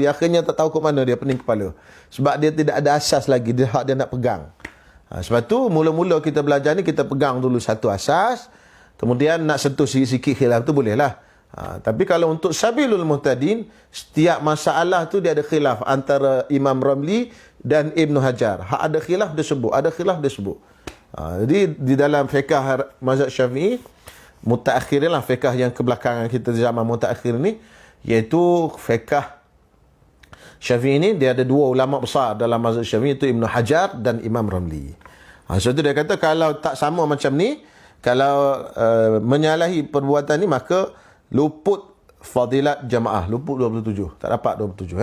Akhirnya tak tahu ke mana dia, pening kepala. Sebab dia tidak ada asas lagi, dia hak dia nak pegang. Sebab tu mula-mula kita belajar ni, kita pegang dulu satu asas. Kemudian nak sentuh sikit-sikit khilaf tu bolehlah. Tapi kalau untuk Sabilul Muhtadin, setiap masalah tu dia ada khilaf antara Imam Ramli dan Ibnu Hajar. Hak ada khilaf dia sebut, ada khilaf dia sebut. Jadi di dalam fiqh mazhab Syafi'i, mutaakhirin lah, fiqh yang kebelakangan kita di zaman mutaakhir ni, iaitu fiqh Syafi'i ni dia ada dua ulama besar dalam mazhab Syafi'i, itu Ibn Hajar dan Imam Ramli. Sebab tu dia kata kalau tak sama macam ni, kalau menyalahi perbuatan ni, maka luput fadilat jamaah, luput 27, tak dapat 27.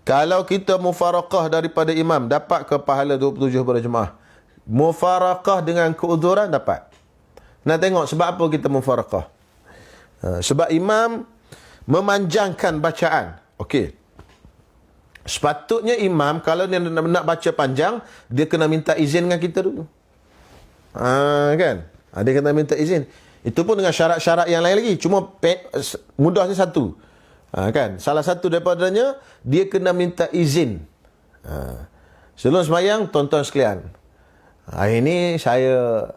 Kalau kita mufaraqah daripada imam, dapat ke pahala 27 pada jemaah. Mufaraqah dengan keuzuran dapat. Nak tengok sebab apa kita mufaraqah. Sebab imam memanjangkan bacaan. Okey. Sepatutnya imam kalau dia nak baca panjang, dia kena minta izin dengan kita dulu. Kan? Dia kena minta izin. Itu pun dengan syarat-syarat yang lain lagi. Cuma mudahnya satu. Kan? Salah satu daripadanya, dia kena minta izin. Sebelum sembahyang, tuan-tuan sekalian, hari ni saya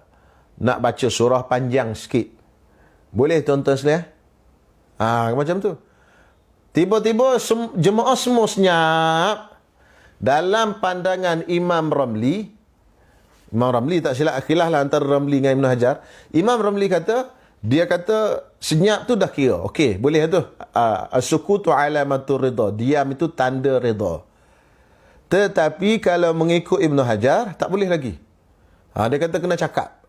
nak baca surah panjang sikit. Boleh tuan-tuan sekalian? Macam tu. Tiba-tiba jemaah semua senyap. Dalam pandangan Imam Ramli tak silap, khilaf lah antara Ramli dengan Ibn Hajar. Imam Ramli kata, dia kata senyap tu dah kira. Okey, boleh tu. As-sukutu alamatur ridha. Diam itu tanda ridha. Tetapi kalau mengikut Ibn Hajar, tak boleh lagi. Dia kata kena cakap.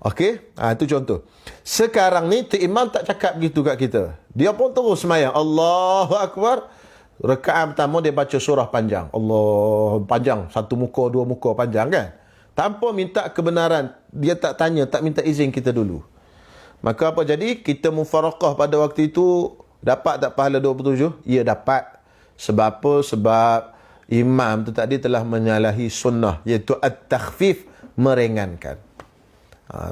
Okey, itu contoh. Sekarang ni imam tak cakap begitu kat kita. Dia pun terus sembahyang. Allahu Akbar. Rakaat pertama dia baca surah panjang. Allah, panjang. Satu muka, dua muka panjang kan. Tanpa minta kebenaran. Dia tak tanya, tak minta izin kita dulu. Maka apa jadi? Kita mufaraqah pada waktu itu, dapat tak pahala 27? Ya, dapat. Sebab apa? Sebab imam tu tadi telah menyalahi sunnah, iaitu at-takhfif, meringankan.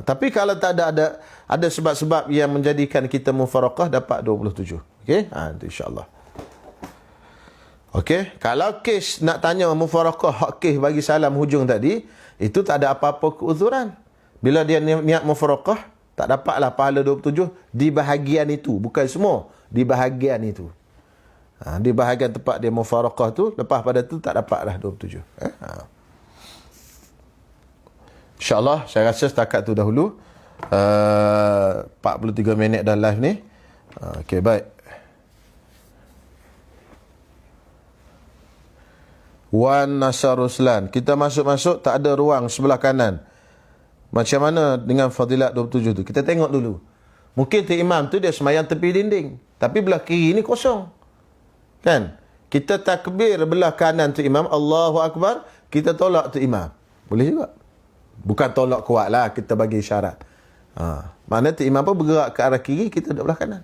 Tapi kalau tak ada sebab-sebab yang menjadikan kita mufaraqah, dapat 27. Okey? Itu insya-Allah. Okey, kalau kes nak tanya mufaraqah hak kes bagi salam hujung tadi, itu tak ada apa-apa keuzuran. Bila dia niat mufaraqah, tak dapatlah pahala 27 di bahagian itu, bukan semua, di bahagian itu. Di bahagian tempat dia mufaraqah tu, lepas pada tu tak dapatlah 27. InsyaAllah, saya rasa setakat tu dahulu. 43 minit dah live ni. Okey, baik. Wan Nasar Ruslan, kita masuk-masuk tak ada ruang sebelah kanan. Macam mana dengan fadilat 27 tu? Kita tengok dulu. Mungkin imam tu dia sembahyang tepi dinding, tapi belah kiri ni kosong. Kan? Kita takbir belah kanan tu imam, Allahu Akbar, kita tolak tu imam. Boleh juga. Bukan tolak kuat lah, kita bagi isyarat. Mana tu imam pun bergerak ke arah kiri, kita duduk belah kanan.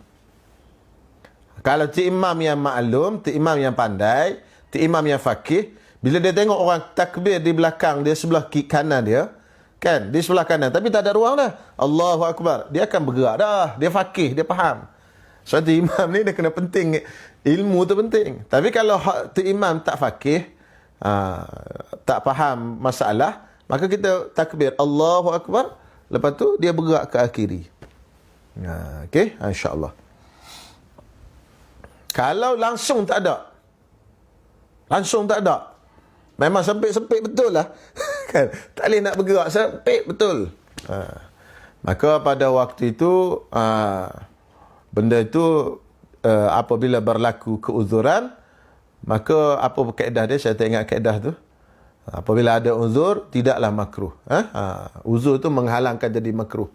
Kalau tu imam yang maklum, tu imam yang pandai, tu imam yang faqih, bila dia tengok orang takbir di belakang dia, sebelah kanan dia, kan, di sebelah kanan, tapi tak ada ruang dah, Allahu Akbar, dia akan bergerak dah. Dia faqih, dia faham. So tu imam ni dia kena penting, ilmu tu penting. Tapi kalau tu imam tak faqih, tak faham masalah, maka kita takbir Allahu Akbar, lepas tu dia bergerak ke arah kiri. Okey, insya-Allah. Kalau langsung tak ada, memang sempit betul lah. Kan? Tak boleh nak bergerak, sempit betul. Maka pada waktu itu, benda itu, apabila berlaku keuzuran, maka apa kaedah dia? Saya tak ingat kaedah tu. Apabila ada uzur, tidaklah makruh. Uzur tu menghalangkan jadi makruh.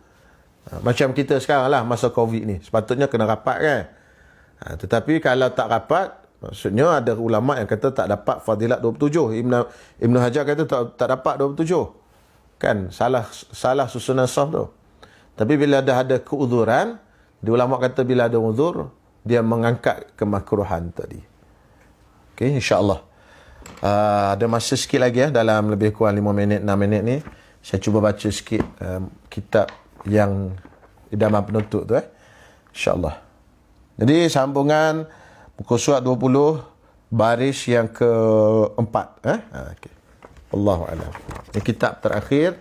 Macam kita sekarang lah, masa COVID ni. Sepatutnya kena rapat kan. Tetapi kalau tak rapat, maksudnya ada ulama yang kata tak dapat fadilat 27. Ibn Hajar kata tak dapat 27. Kan? Salah susunan saf tu. Tapi bila dah ada keuzuran, di ulama kata bila ada uzur, dia mengangkat kemakruhan tadi. Okey, insya-Allah. Ada masa sikit lagi dalam lebih kurang 5 minit, 6 minit ni. Saya cuba baca sikit kitab yang idaman penuntut tu. InsyaAllah. Jadi sambungan muka surat 20 baris yang keempat. Okay. Allahu'alam. Ini kitab terakhir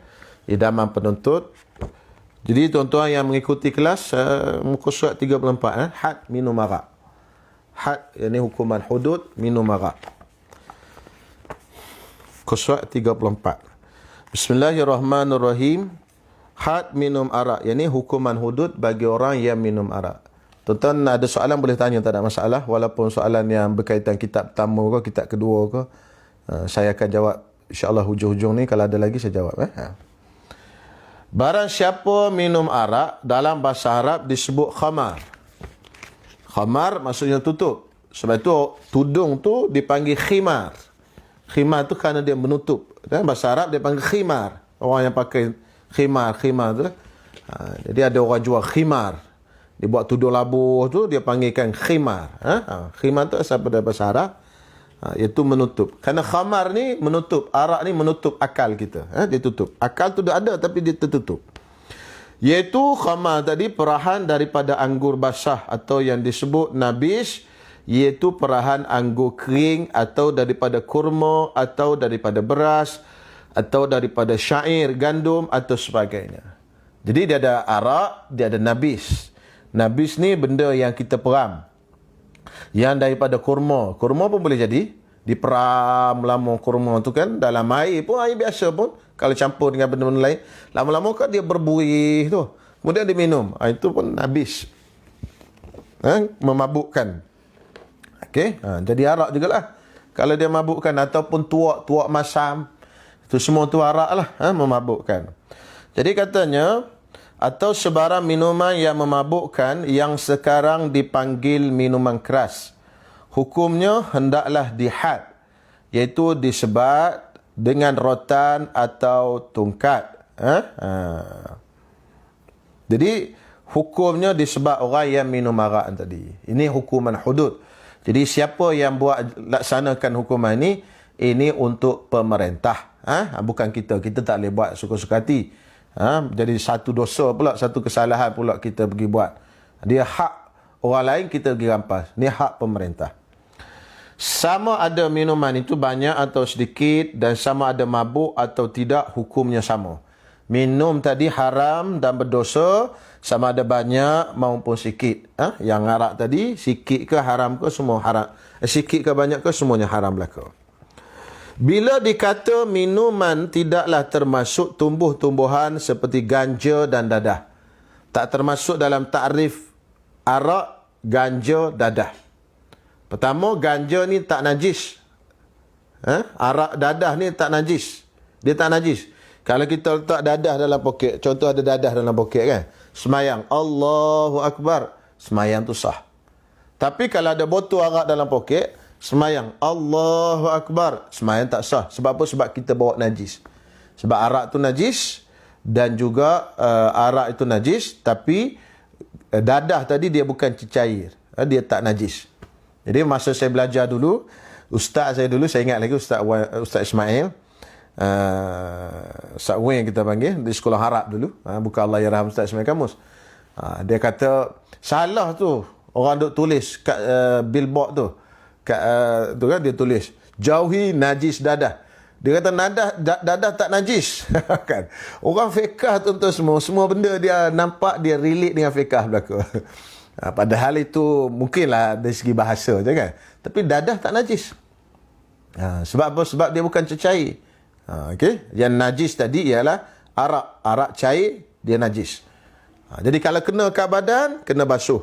idaman penuntut. Jadi tuan-tuan yang mengikuti kelas, muka surat 34, had minum arak. Had, ini hukuman hudud minum arak. Muka surat 34. Bismillahirrahmanirrahim. Had minum arak, ini hukuman hudud bagi orang yang minum arak. Tuan-tuan ada soalan boleh tanya, tak ada masalah. Walaupun soalan yang berkaitan kitab pertama ke, kitab kedua ke, saya akan jawab insyaAllah hujung-hujung ni. Kalau ada lagi saya jawab. Barang siapa minum arak, dalam bahasa Arab disebut khamar. Khamar maksudnya tutup. Sebab itu tudung tu dipanggil khimar. Khimar tu kerana dia menutup. Dan bahasa Arab dia panggil khimar. Orang yang pakai khimar tu. Jadi ada orang jual khimar. Dia buat tudung labuh tu, dia panggilkan khimar. Khimar tu asal pada bahasa Arab. Iaitu menutup. Kerana khamar ni menutup. Arak ni menutup akal kita. Dia tutup. Akal tu dah ada tapi dia tertutup. Iaitu khamar tadi perahan daripada anggur basah atau yang disebut nabis. Iaitu perahan anggur kering atau daripada kurma atau daripada beras atau daripada syair, gandum atau sebagainya. Jadi dia ada arak, dia ada nabis. Nabis ni benda yang kita peram. Yang daripada kurma. Kurma pun boleh jadi. Diperam lama kurma tu kan. Dalam air pun, air biasa pun. Kalau campur dengan benda-benda lain. Lama-lama kan dia berbuih tu. Kemudian dia minum. Itu pun nabis. Memabukkan. Okey. Jadi arak jugalah. Kalau dia mabukkan. Ataupun tuak masam. Itu semua tu arak lah. Memabukkan. Jadi katanya, atau sebarang minuman yang memabukkan yang sekarang dipanggil minuman keras. Hukumnya hendaklah dihad, iaitu disebat dengan rotan atau tungkat. Jadi hukumnya disebat orang yang minum arak tadi. Ini hukuman hudud. Jadi siapa yang buat laksanakan hukuman ini untuk pemerintah. Bukan kita. Kita tak boleh buat suka-suka hati. Jadi satu dosa pula, satu kesalahan pula kita pergi buat. Dia hak orang lain, kita pergi rampas. Ini hak pemerintah. Sama ada minuman itu banyak atau sedikit, dan sama ada mabuk atau tidak, hukumnya sama. Minum tadi haram dan berdosa, sama ada banyak maupun sikit. Yang arak tadi, sikit ke haram ke, semua haram. Sikit ke banyak ke, semuanya haram belaka. Bila dikata minuman tidaklah termasuk tumbuh-tumbuhan seperti ganja dan dadah. Tak termasuk dalam takrif arak, ganja, dadah. Pertama, ganja ni tak najis. Arak, dadah ni tak najis. Dia tak najis. Kalau kita letak dadah dalam poket, contoh ada dadah dalam poket kan, semayang, Allahu Akbar, semayang tu sah. Tapi kalau ada botol arak dalam poket, semayang, Allahu Akbar, semayang tak sah. Sebab apa? Sebab kita bawa najis. Sebab arak tu najis dan juga arak itu najis, tapi dadah tadi dia bukan cecair. Dia tak najis. Jadi masa saya belajar dulu, ustaz saya dulu, saya ingat lagi Ustaz Ismail, Ustaz Weng kita panggil, di sekolah Arab dulu, bukan Allah Yarham Ustaz Ismail Kamus. Dia kata, salah tu orang duk tulis kat billboard tu. Tu kan dia tulis, jauhi najis dadah. Dia kata dadah tak najis. Kan? Orang fiqah tuan-tuan semua benda dia nampak, dia relate dengan fiqah belaka. Padahal itu mungkinlah dari segi bahasa je kan. Tapi dadah tak najis. Sebab apa? Sebab dia bukan cecair. Okay? Yang najis tadi ialah arak cair, dia najis. Jadi kalau kena kat badan, kena basuh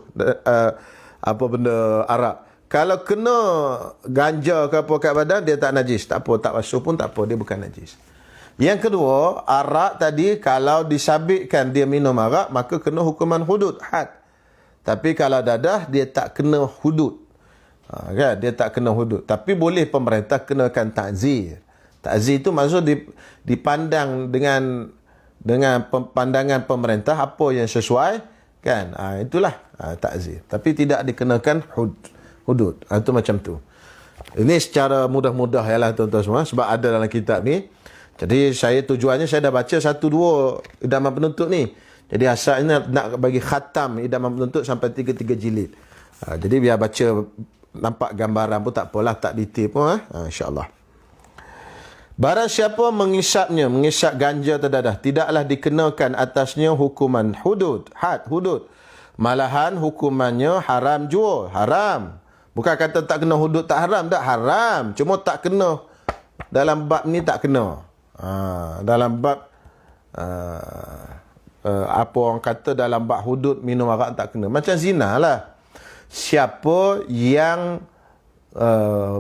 apa benda arak. Kalau kena ganja ke apa kat badan, dia tak najis. Tak apa, tak basuh pun tak apa, dia bukan najis. Yang kedua, arak tadi kalau disabitkan dia minum arak, maka kena hukuman hudud, had. Tapi kalau dadah, dia tak kena hudud. Kan? Dia tak kena hudud. Tapi boleh pemerintah kenakan takzir. Takzir itu maksud dipandang dengan pandangan pemerintah apa yang sesuai, kan? Itulah takzir. Tapi tidak dikenakan hudud. Itu macam tu. Ini secara mudah-mudah ialah tuan-tuan semua, sebab ada dalam kitab ni. Jadi tujuannya saya dah baca 1-2 idaman penuntut ni. Jadi asalnya nak bagi khatam idaman penuntut sampai 3 jilid. Jadi biar baca nampak gambaran pun tak apalah, tak detail pun. InsyaAllah. Barang siapa mengisap ganja atau dadah, tidaklah dikenakan atasnya hukuman hudud. Malahan hukumannya haram jua. Haram. Bukan kata tak kena hudud tak haram. Tak haram. Cuma tak kena. Dalam bab ni tak kena. Dalam bab apa orang kata dalam bab hudud minum arak tak kena. Macam zina lah. siapa yang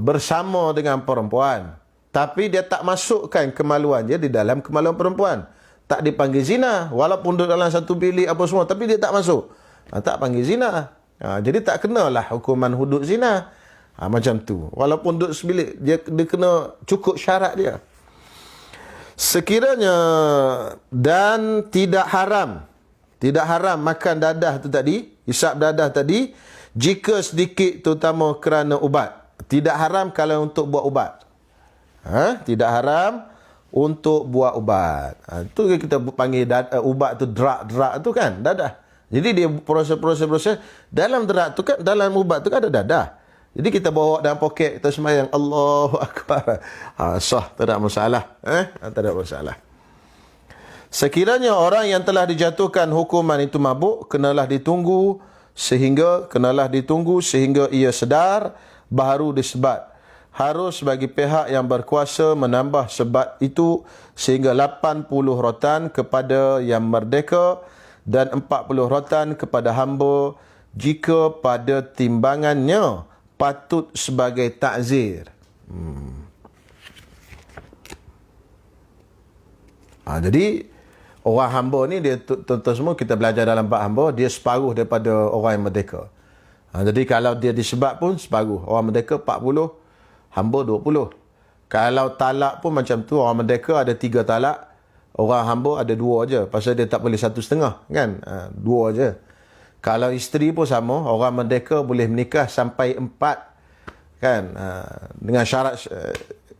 bersama dengan perempuan tapi dia tak masukkan kemaluan dia di dalam kemaluan perempuan, tak dipanggil zina. Walaupun duduk dalam satu bilik apa semua, tapi dia tak masuk, tak panggil zina. Jadi tak kenalah hukuman hudud zina. Macam tu. Walaupun duduk sebilik, dia kena cukup syarat dia. Sekiranya dan tidak haram makan dadah tu tadi, hisap dadah tadi, jika sedikit terutama kerana ubat. Tidak haram kalau untuk buat ubat. Tidak haram untuk buat ubat. Itu kita panggil ubat tu drak tu kan, dadah. Jadi dia proses dalam drak tu kan, dalam ubat tu kan ada dadah. Jadi kita bawa dalam poket, kita sembahyang Allahu Akbar. Sah, tak ada masalah. Tak ada masalah. Sekiranya orang yang telah dijatuhkan hukuman itu mabuk, kenalah ditunggu sehingga ia sedar, baru disebat. Harus bagi pihak yang berkuasa menambah sebat itu sehingga 80 rotan kepada yang merdeka dan 40 rotan kepada hamba jika pada timbangannya patut sebagai takzir. Jadi orang hamba ni, dia tuan-tuan semua, kita belajar dalam bab hamba, dia separuh daripada orang yang merdeka. Jadi kalau dia disebat pun separuh. Orang merdeka 40, hamba 20. Kalau talak pun macam tu, orang merdeka ada 3 talak, orang hamba ada 2 aja. Pasal dia tak boleh 1,5 kan, 2 aja. Kalau isteri pun sama, orang merdeka boleh menikah sampai 4 kan, dengan syarat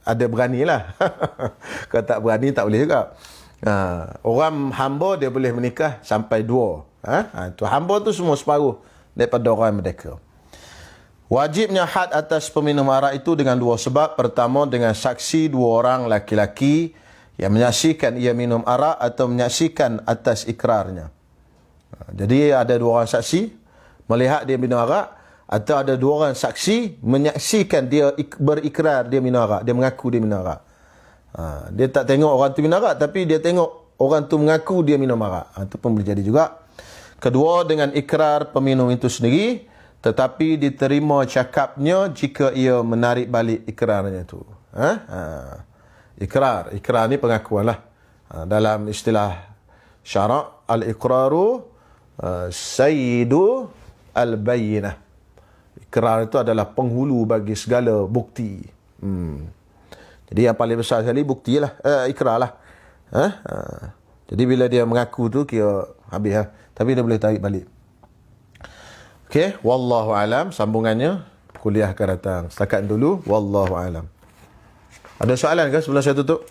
ada beranilah. Kalau tak berani tak boleh juga. Orang hamba dia boleh menikah sampai 2. Tu hamba tu semua separuh daripada orang merdeka. Wajibnya had atas peminum arak itu dengan 2 sebab. Pertama, dengan saksi 2 orang laki-laki yang menyaksikan ia minum arak atau menyaksikan atas ikrarnya. Jadi ada 2 orang saksi melihat dia minum arak, atau ada 2 orang saksi menyaksikan dia berikrar dia minum arak, dia mengaku dia minum arak. Dia tak tengok orang tu minum arak, tapi dia tengok orang tu mengaku dia minum arak. Itu pun boleh jadi juga. Kedua, dengan ikrar peminum itu sendiri, tetapi diterima cakapnya jika ia menarik balik ikrarnya itu. Ikrar ni pengakuan lah. Dalam istilah syarak, al-iqraru sayyidu al-bayyinah. Ikrar itu adalah penghulu bagi segala bukti. Jadi yang paling besar sekali bukti lah, ikrar lah. Jadi bila dia mengaku tu, kira habis lah. Tapi dia boleh tarik balik. Okey, wallahu alam. Sambungannya kuliah akan datang. Setakat dulu, wallahu alam. Ada soalan ke sebelum saya tutup?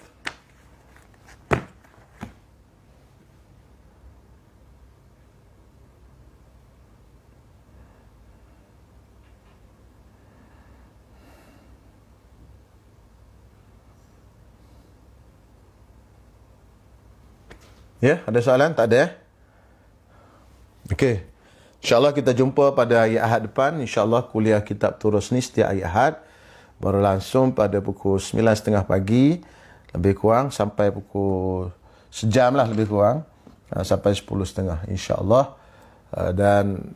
Ya, ada soalan? Tak ada? Okey. InsyaAllah kita jumpa pada hari Ahad depan. InsyaAllah kuliah kitab Turus ni setiap hari Ahad berlangsung pada pukul 9.30 pagi lebih kurang sampai pukul sejam lah lebih kurang, sampai 10.30 insyaAllah. Dan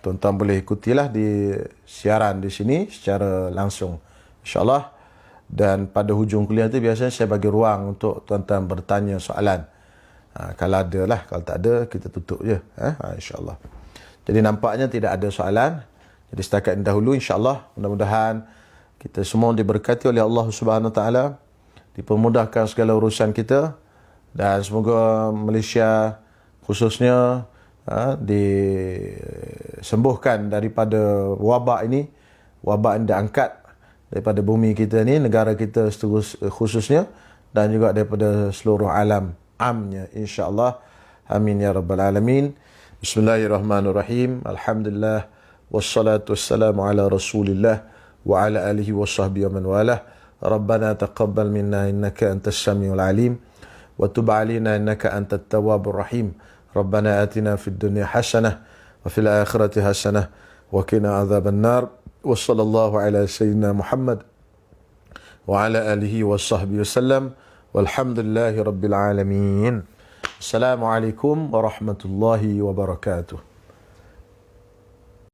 tuan-tuan boleh ikutilah di siaran di sini secara langsung insyaAllah. Dan pada hujung kuliah tu biasanya saya bagi ruang untuk tuan-tuan bertanya soalan. Kalau ada lah, kalau tak ada kita tutup je, insyaAllah. Jadi nampaknya tidak ada soalan. Jadi setakat ini dahulu, insyaAllah. Mudah-mudahan kita semua diberkati oleh Allah Subhanahu Wa Taala, dipermudahkan segala urusan kita, dan semoga Malaysia khususnya disembuhkan daripada wabak ini. Wabak ini diangkat daripada bumi kita ni, negara kita khususnya, dan juga daripada seluruh alam amnya insya-Allah. Amin ya rabbal alamin. Bismillahirrahmanirrahim. Alhamdulillah wassalatu wassalamu ala Rasulillah wa ala alihi washabbihi wa man walah. Rabbana taqabbal minna innaka antas samiul alim wa tub alaina innaka antat tawwabur rahim. Rabbana atina fid dunya hasanah wa fil akhirati hasanah wa qina adzaban nar. Wa sallallahu ala sayyidina Muhammad wa ala alihi washabbihi wasallam. Walhamdulillahi rabbil alamin. Assalamualaikum warahmatullahi wabarakatuh.